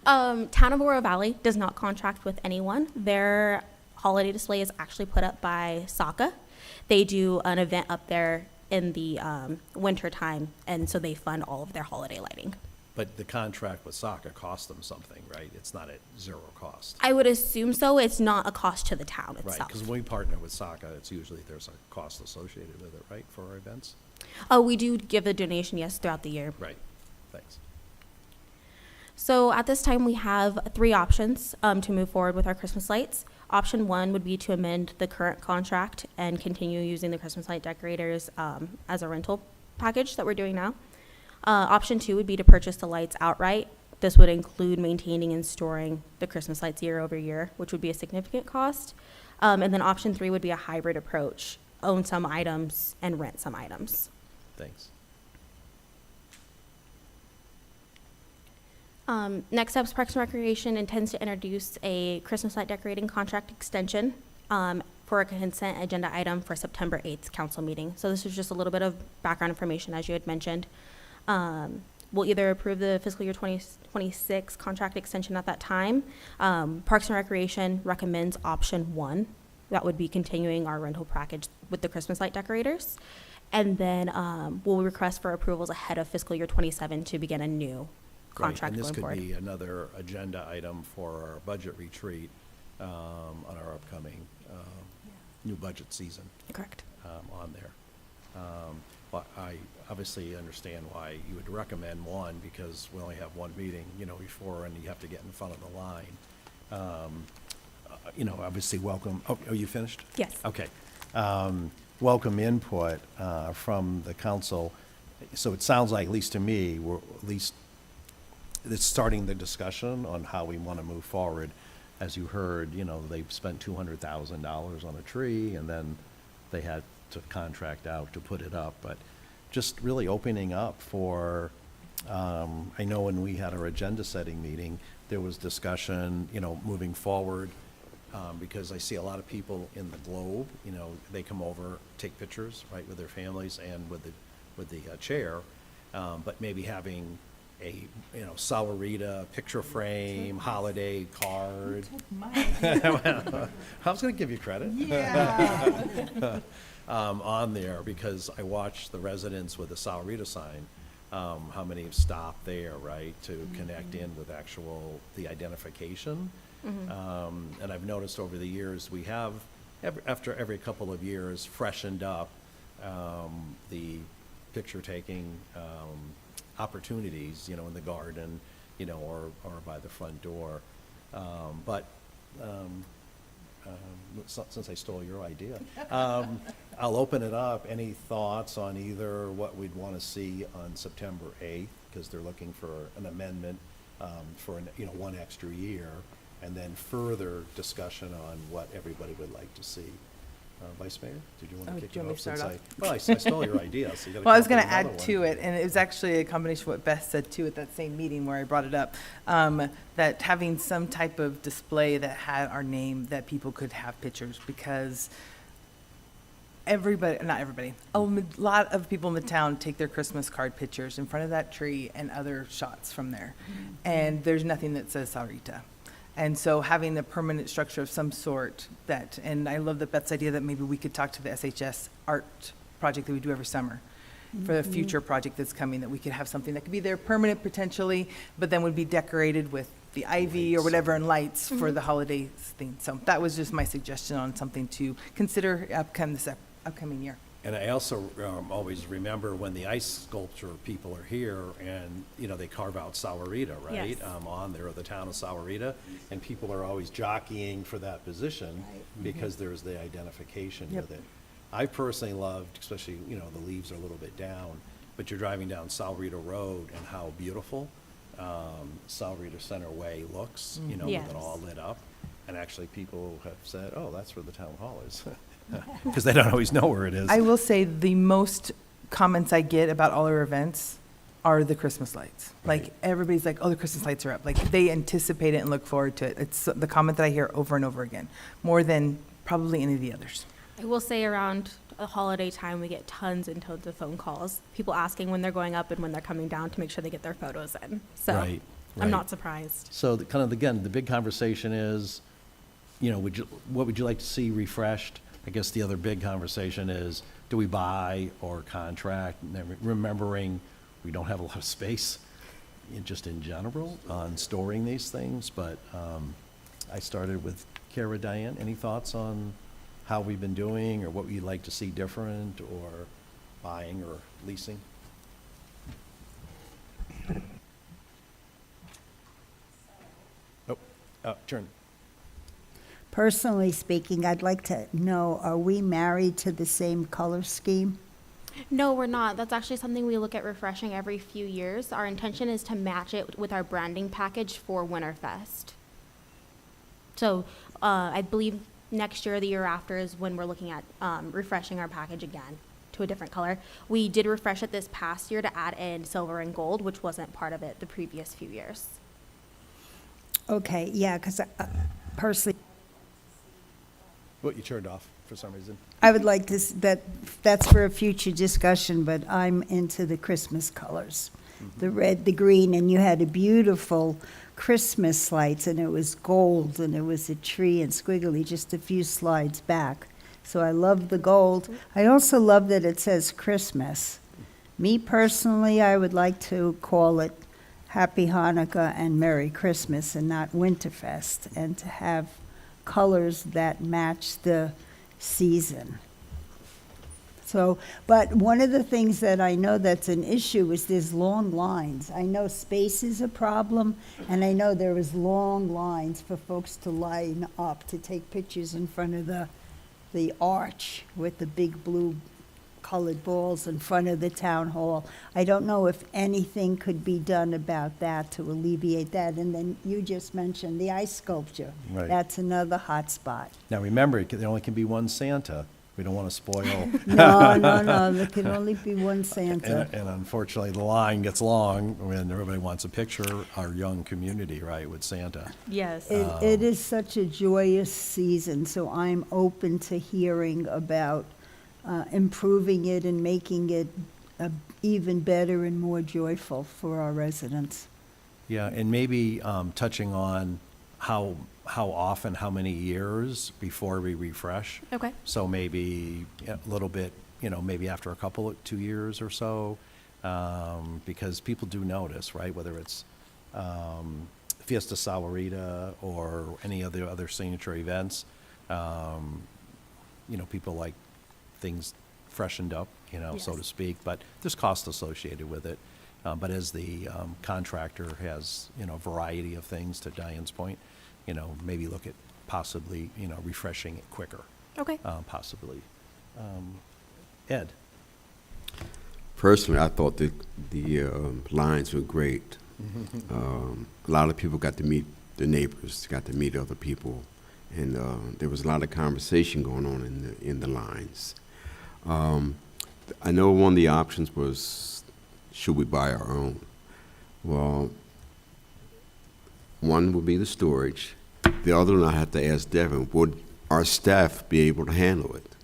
Town of Oro Valley does not contract with anyone. Their holiday display is actually put up by SACA. They do an event up there in the winter time, and so they fund all of their holiday lighting. But the contract with SACA cost them something, right? It's not at zero cost. I would assume so. It's not a cost to the town Right, itself. because when we partner with SACA, it's usually, there's a cost associated with it, right, for our events? Oh, we do give a donation, yes, throughout the year. Right, thanks. So at this time, we have three options to move forward with our Christmas lights. Option one would be to amend the current contract and continue using the Christmas light decorators as a rental package that we're doing now. Option two would be to purchase the lights outright. This would include maintaining and storing the Christmas lights year over year, which would be a significant cost. And then option three would be a hybrid approach, own some items and rent some items. Thanks. Next steps, Parks and Recreation intends to introduce a Christmas light decorating contract extension for a consent agenda item for September 8th council meeting. So this is just a little bit of background information, as you had mentioned. We'll either approve the fiscal year 2026 contract extension at that time. Parks and Recreation recommends option one. That would be continuing our rental package with the Christmas light decorators. And then we'll request for approvals ahead of fiscal year 27 to begin a new contract going forward. And this could be another agenda item for our budget retreat on our upcoming new budget season. Correct. On there. But I obviously understand why you would recommend one, because we only have one meeting, before, and you have to get in front of the line. Obviously welcome, are you finished? Yes. Okay. Welcome input from the council. So it sounds like, at least to me, we're at least it's starting the discussion on how we want to move forward. As you heard, they've spent $200,000 on a tree, and then they had to contract out to put it up. But just really opening up for, I know when we had our agenda setting meeting, there was discussion, moving forward, because I see a lot of people in the globe, they come over, take pictures, right, with their families and with the chair, but maybe having a, Salarita picture frame, holiday card. I was gonna give you credit. Yeah. On there, because I watched the residents with the Salarita sign, how many have stopped there, right, to connect in with the identification. And I've noticed over the years, we have, after every couple of years, freshened up the picture-taking opportunities, in the garden, or by the front door. Since I stole your idea, I'll open it up. Any thoughts on either what we'd want to see on September 8th, because they're looking for an amendment for one extra year, and then further discussion on what everybody would like to see. Vice Mayor, did you want to kick it off? Start off? Well, I stole your idea, so you got to. Well, I was going to add to it, and it was actually a combination of what Beth said too at that same meeting where I brought it up, that having some type of display that had our name, that people could have pictures, because everybody, not everybody, a lot of people in the town take their Christmas card pictures in front of that tree and other shots from there. And there's nothing that says Sahuarita. And so having a permanent structure of some sort that, and I love that Beth's idea that maybe we could talk to the SHS art project that we do every summer for the future project that's coming, that we could have something that could be there permanent potentially, but then would be decorated with the ivy or whatever and lights for the holidays thing. So that was just my suggestion on something to consider this upcoming year. And I also always remember when the ice sculpture people are here and, you know, they carve out Sahuarita, right? Yes. On there, the town of Sahuarita, and people are always jockeying for that position because there's the identification with it. I personally loved, especially, you know, the leaves are a little bit down, but you're driving down Sahuarita Road and how beautiful Sahuarita Center Way looks, you know, Yes. with it all lit up. And actually people have said, oh, that's where the town hall is. Because they don't always know where it is. I will say the most comments I get about all our events are the Christmas lights. Like, everybody's like, oh, the Christmas lights are up. Like, they anticipate it and look forward to it. It's the comment that I hear over and over again, more than probably any of the others. I will say around the holiday time, we get tons and tons of phone calls. People asking when they're going up and when they're coming down to make sure they get their photos in. So Right, I'm right. not surprised. So again, the big conversation is, you know, what would you like to see refreshed? I guess the other big conversation is, do we buy or contract? And then remembering we don't have a lot of space, just in general, on storing these things. But I started with Kara, Diane. Any thoughts on how we've been doing, or what we'd like to see different, or buying or leasing? Turn. Personally speaking, I'd like to know, are we married to the same color scheme? No, we're not. That's actually something we look at refreshing every few years. Our intention is to match it with our branding package for Winterfest. So I believe next year or the year after is when we're looking at refreshing our package again to a different color. We did refresh it this past year to add in silver and gold, which wasn't part of it the previous few years. Okay, yeah, because personally, What, you turned off for some reason? I would like to, that's for a future discussion, but I'm into the Christmas colors. The red, the green, and you had a beautiful Christmas lights, and it was gold, and it was a tree and squiggly just a few slides back. So I love the gold. I also love that it says Christmas. Me personally, I would like to call it Happy Hanukkah and Merry Christmas and not Winterfest, and to have colors that match the season. So, but one of the things that I know that's an issue is there's long lines. I know space is a problem, and I know there is long lines for folks to line up to take pictures in front of the arch with the big blue colored balls in front of the town hall. I don't know if anything could be done about that to alleviate that. And then you just mentioned the ice sculpture. Right. That's another hot spot. Now, remember, there only can be one Santa. We don't want to spoil. No, there can only be one Santa. And unfortunately, the line gets long when everybody wants a picture, our young community, right, with Santa. Yes. It is such a joyous season, so I'm open to hearing about improving it and making it even better and more joyful for our residents. Yeah, and maybe touching on how often, how many years before we refresh. Okay. So maybe a little bit, you know, maybe after a couple of 2 years or so, because people do notice, right? Whether it's Fiesta Sahuarita or any of the other signature events, you know, people like things freshened up, you know, so to speak. But there's cost associated with it. But as the contractor has, you know, a variety of things, to Diane's point, you know, maybe look at possibly, you know, refreshing it quicker. Okay. Possibly. Ed? Personally, I thought the lines were great. A lot of people got to meet the neighbors, got to meet other people, and there was a lot of conversation going on in the lines. I know one of the options was, should we buy our own? Well, one would be the storage. The other one, I have to ask Devin, would our staff be able to handle it?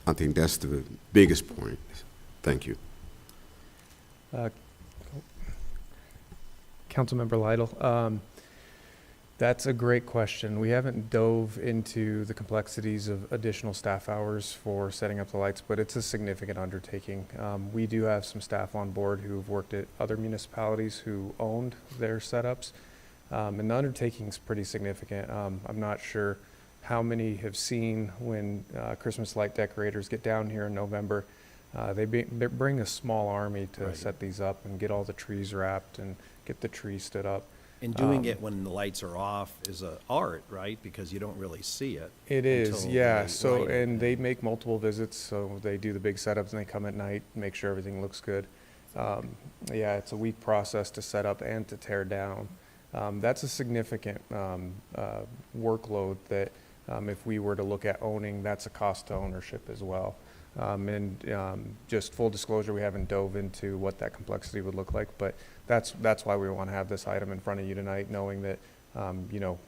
I think that's the biggest point. Thank you. Councilmember Lytle, that's a great question. We haven't dove into the complexities of additional staff hours for setting up the lights, but it's a significant undertaking. We do have some staff on board who've worked at other municipalities who owned their setups, and the undertaking is pretty significant. I'm not sure how many have seen when Christmas light decorators get down here in November. They bring a small army to set these up and get all the trees wrapped and get the tree stood up. And doing it when the lights are off is a art, right? Because you don't really see it. It is, until yeah. they So, light it. and they make multiple visits, so they do the big setups and they come at night, make sure everything looks good. Yeah, it's a week process to set up and to tear down. That's a significant workload that if we were to look at owning, that's a cost to ownership as well. Just full disclosure, we haven't dove into what that complexity would look like, but that's why we want to have this item in front of you tonight, knowing that, you know,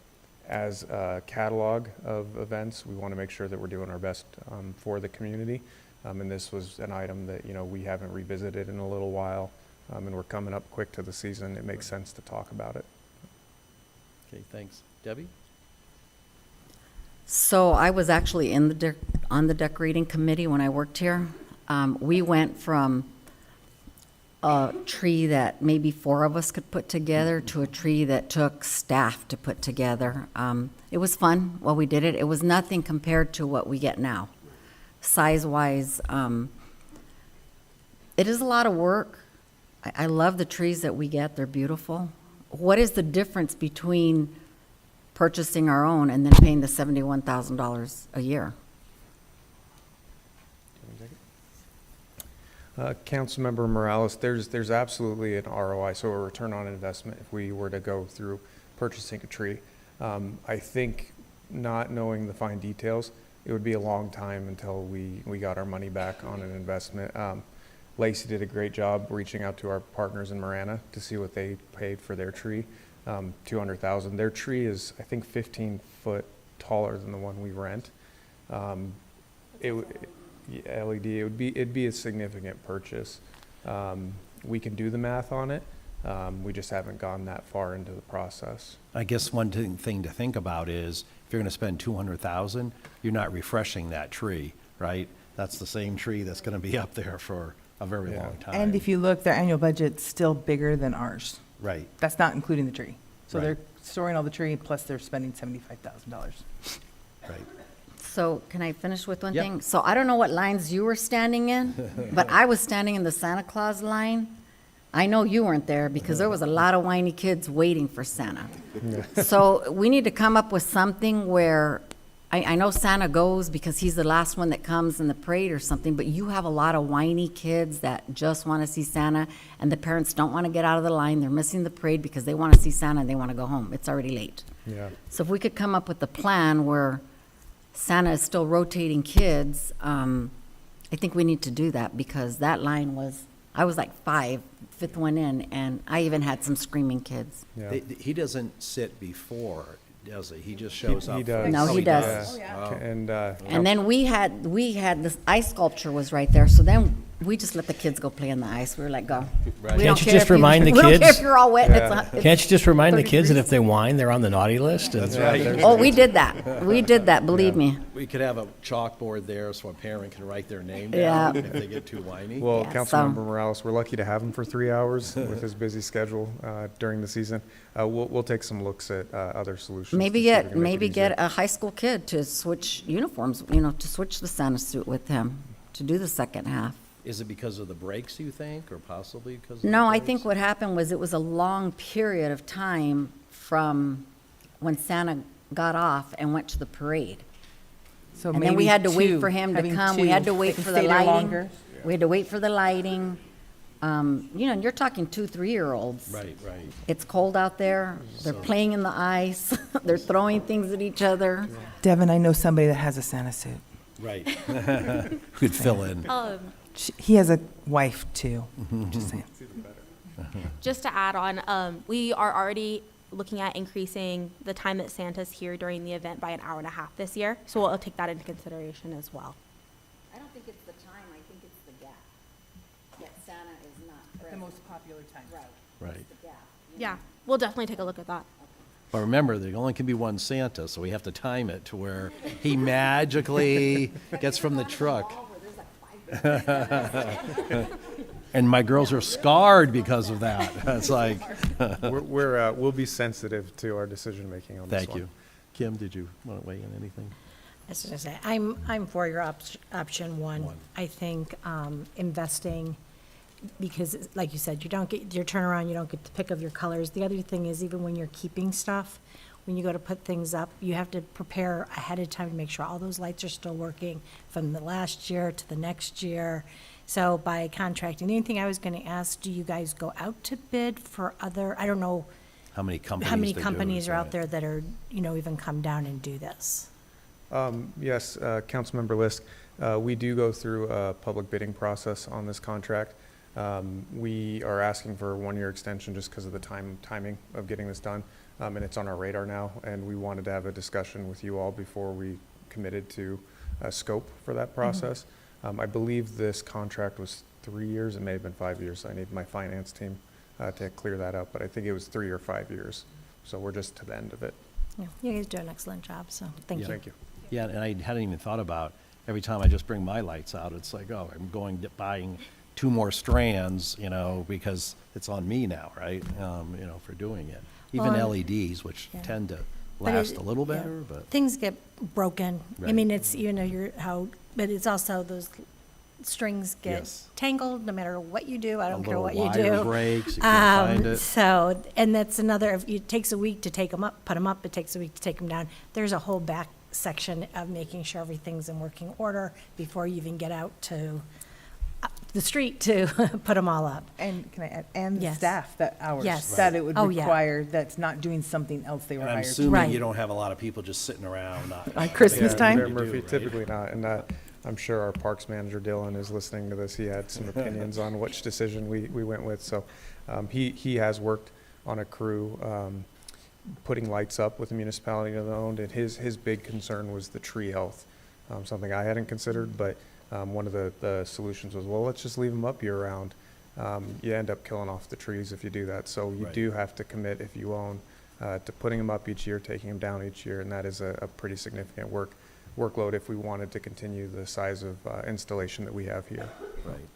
as a catalog of events, we want to make sure that we're doing our best for the community. And this was an item that, you know, we haven't revisited in a little while, and we're coming up quick to the season. It makes sense to talk about it. Okay, thanks. Debbie? So I was actually on the decorating committee when I worked here. We went from a tree that maybe 4 of us could put together to a tree that took staff to put together. It was fun while we did it. It was nothing compared to what we get now. Size-wise, it is a lot of work. I love the trees that we get. They're beautiful. What is the difference between purchasing our own and then paying the $71,000 a year? Councilmember Morales, there's absolutely an ROI, so a return on investment if we were to go through purchasing a tree. I think not knowing the fine details, it would be a long time until we got our money back on an investment. Lacey did a great job reaching out to our partners in Marana to see what they paid for their tree, $200,000. Their tree is, I think, 15 foot taller than the one we rent. LED, it'd be a significant purchase. We can do the math on it. We just haven't gone that far into the process. I guess one thing to think about is if you're going to spend $200,000, you're not refreshing that tree, right? That's the same tree that's going to be up there for a very long time. And if you look, their annual budget's still bigger than ours. Right. That's not including the tree. So Right. they're storing all the tree, plus they're spending $75,000. Right. So can I finish with one Yep. thing? So I don't know what lines you were standing in, but I was standing in the Santa Claus line. I know you weren't there because there was a lot of whiny kids waiting for Santa. So we need to come up with something where, I know Santa goes because he's the last one that comes in the parade or something, but you have a lot of whiny kids that just want to see Santa, and the parents don't want to get out of the line. They're missing the parade because they want to see Santa and they want to go home. It's already late. Yeah. So if we could come up with a plan where Santa is still rotating kids, I think we need to do that because that line was, I was like 5, 5th one in, and I even had some screaming kids. Yeah. He doesn't sit before, does he? He just shows up. He does. No, he does. Yeah. And And then we had this ice sculpture was right there, so then we just let the kids go play in the ice. We were like, go. Right. We Can't don't you care just if you- remind the We don't care kids? if you're all wet. Yeah. Can't you just remind the 30 kids that degrees. if they whine, they're on the naughty list? And- That's right. Oh, we did that. We did that, believe me. We could have a chalkboard there so a parent can write their name Yeah. down if they get too whiny. Well, Yeah, Councilmember so- Morales, we're lucky to have him for 3 hours with his busy schedule during the season. We'll take some looks at other solutions. Maybe to see if we get can make it maybe get easier. a high school kid to switch uniforms, to switch the Santa suit with him, to do the second half. Is it because of the breaks, you think, or possibly because of the No, I breaks? think what happened was it was a long period of time from when Santa got off and went to the parade. So And then we maybe had to wait 2, for him to having come. 2 We had to that wait can for the stay there lighting. longer. We had to wait for the lighting. And you're talking 2, 3-year-olds. Right, right. It's cold out there. They're So- playing in the ice. They're throwing things at each other. Devin, I know somebody that has a Santa suit. Right. Who could fill in. He has a wife, too. Just saying. Just to add on, we are already looking at increasing the time that Santa's here during the event by an hour and a half this year. So we'll take that into consideration as well. I don't think it's the time, I think it's the gap. That Santa is not present. The most popular time. Right. Right. It's the gap. Yeah, we'll definitely take a look at that. But remember, there only can be one Santa, so we have to time it to where he magically gets from the truck. And my girls are scarred because of that. It's like, We'll be sensitive to our decision-making on this one. thank you. Kim, did you want to weigh in anything? I was gonna say, I'm for your option one. I think investing, because like you said, you don't get your turnaround, you don't get the pick of your colors. The other thing is, even when you're keeping stuff, when you go to put things up, you have to prepare ahead of time to make sure all those lights are still working from the last year to the next year. So by contracting, the only thing I was gonna ask, do you guys go out to bid for other, I don't know How many companies? how many they do, companies are out right. there that are, even come down and do this? Yes, Councilmember Lisk, we do go through a public bidding process on this contract. We are asking for a one-year extension just because of the timing of getting this done, and it's on our radar now, and we wanted to have a discussion with you all before we committed to a scope for that process. I believe this contract was 3 years, it may have been 5 years. I need my finance team to clear that up, but I think it was 3 or 5 years, so we're just to the end of it. Yeah, you guys do an excellent job, so thank you. Thank you. Yeah, and I hadn't even thought about, every time I just bring my lights out, it's like, oh, I'm going to buying 2 more strands, because it's on me now, right? For doing it. Even Well, LEDs, which yeah. tend to But last it- a little yeah. better, but. Things get broken. I Right. mean, it's, but it's also those strings get Yes. tangled no matter what you do. I A don't care little what you wire do. breaks, you can't find it. So, and that's another, it takes a week to take them up, put them up, it takes a week to take them down. There's a whole back section of making sure everything's in working order before you even get out to the street to put them all up. And can I add, and the Yes. staff that hours Yes. that it would Oh, yeah. require, that's not doing something else they were And I'm hired to do. assuming Right. you don't have a lot of people just sitting around, not. On Christmas Yeah, time? you Mayor do, Murphy, right? typically not, and I'm sure our parks manager Dylan is listening to this. He had some opinions on which decision we went with. So he has worked on a crew putting lights up with the municipality owned, and his big concern was the tree health, something I hadn't considered, but one of the solutions was, well, let's just leave them up year round. You end up killing off the trees if you do that. So you Right. do have to commit, if you own, to putting them up each year, taking them down each year, and that is a pretty significant workload if we wanted to continue the size of installation that we have here. Right.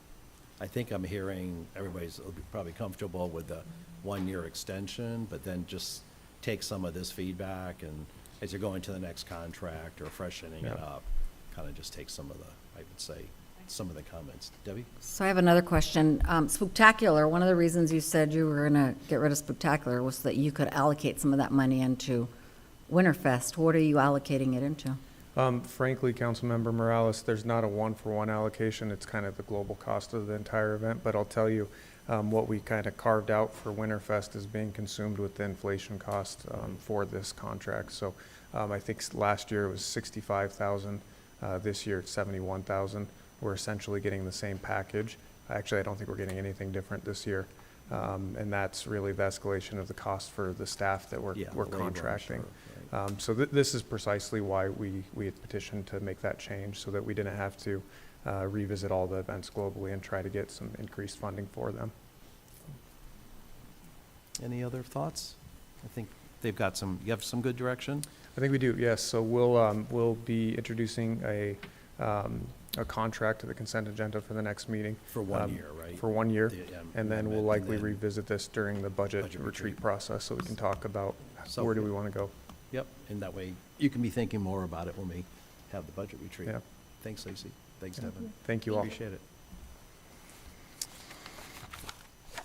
I think I'm hearing everybody's probably comfortable with the 1-year extension, but then just take some of this feedback and as you're going to the next contract or freshening it Yeah. up, kind of just take some of the, I would say, some of the comments. Debbie? So I have another question. Spooktacular, one of the reasons you said you were gonna get rid of Spooktacular was that you could allocate some of that money into Winterfest. What are you allocating it into? Frankly, Councilmember Morales, there's not a one-for-one allocation. It's kind of the global cost of the entire event, but I'll tell you, what we kind of carved out for Winterfest is being consumed with the inflation cost for this contract. So I think last year it was 65,000. This year it's 71,000. We're essentially getting the same package. Actually, I don't think we're getting anything different this year. And that's really the escalation of the cost for the staff that we're Yeah, labor, I'm contracting. sure, So this is precisely why we had petitioned to make that change, so that we didn't have to revisit all the events globally and try to get some increased funding for them. Any other thoughts? I think they've got you have some good direction? I think we do, yes. So we'll be introducing a contract to the consent agenda for the next meeting. For 1 year, right? For 1 year. The, And then we'll amendment, likely and then revisit this during the budget budget retreat retreat. process, so we can talk about So- where do we want to go. Yep, and that way you can be thinking more about it when we have the budget retreat. Yeah. Thanks, Lacey. Thanks, Yeah. Devin. Thank you all. Appreciate it.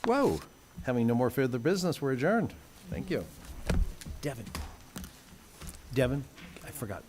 Whoa, having no more further business, we're adjourned. Thank you. Devin, I forgot.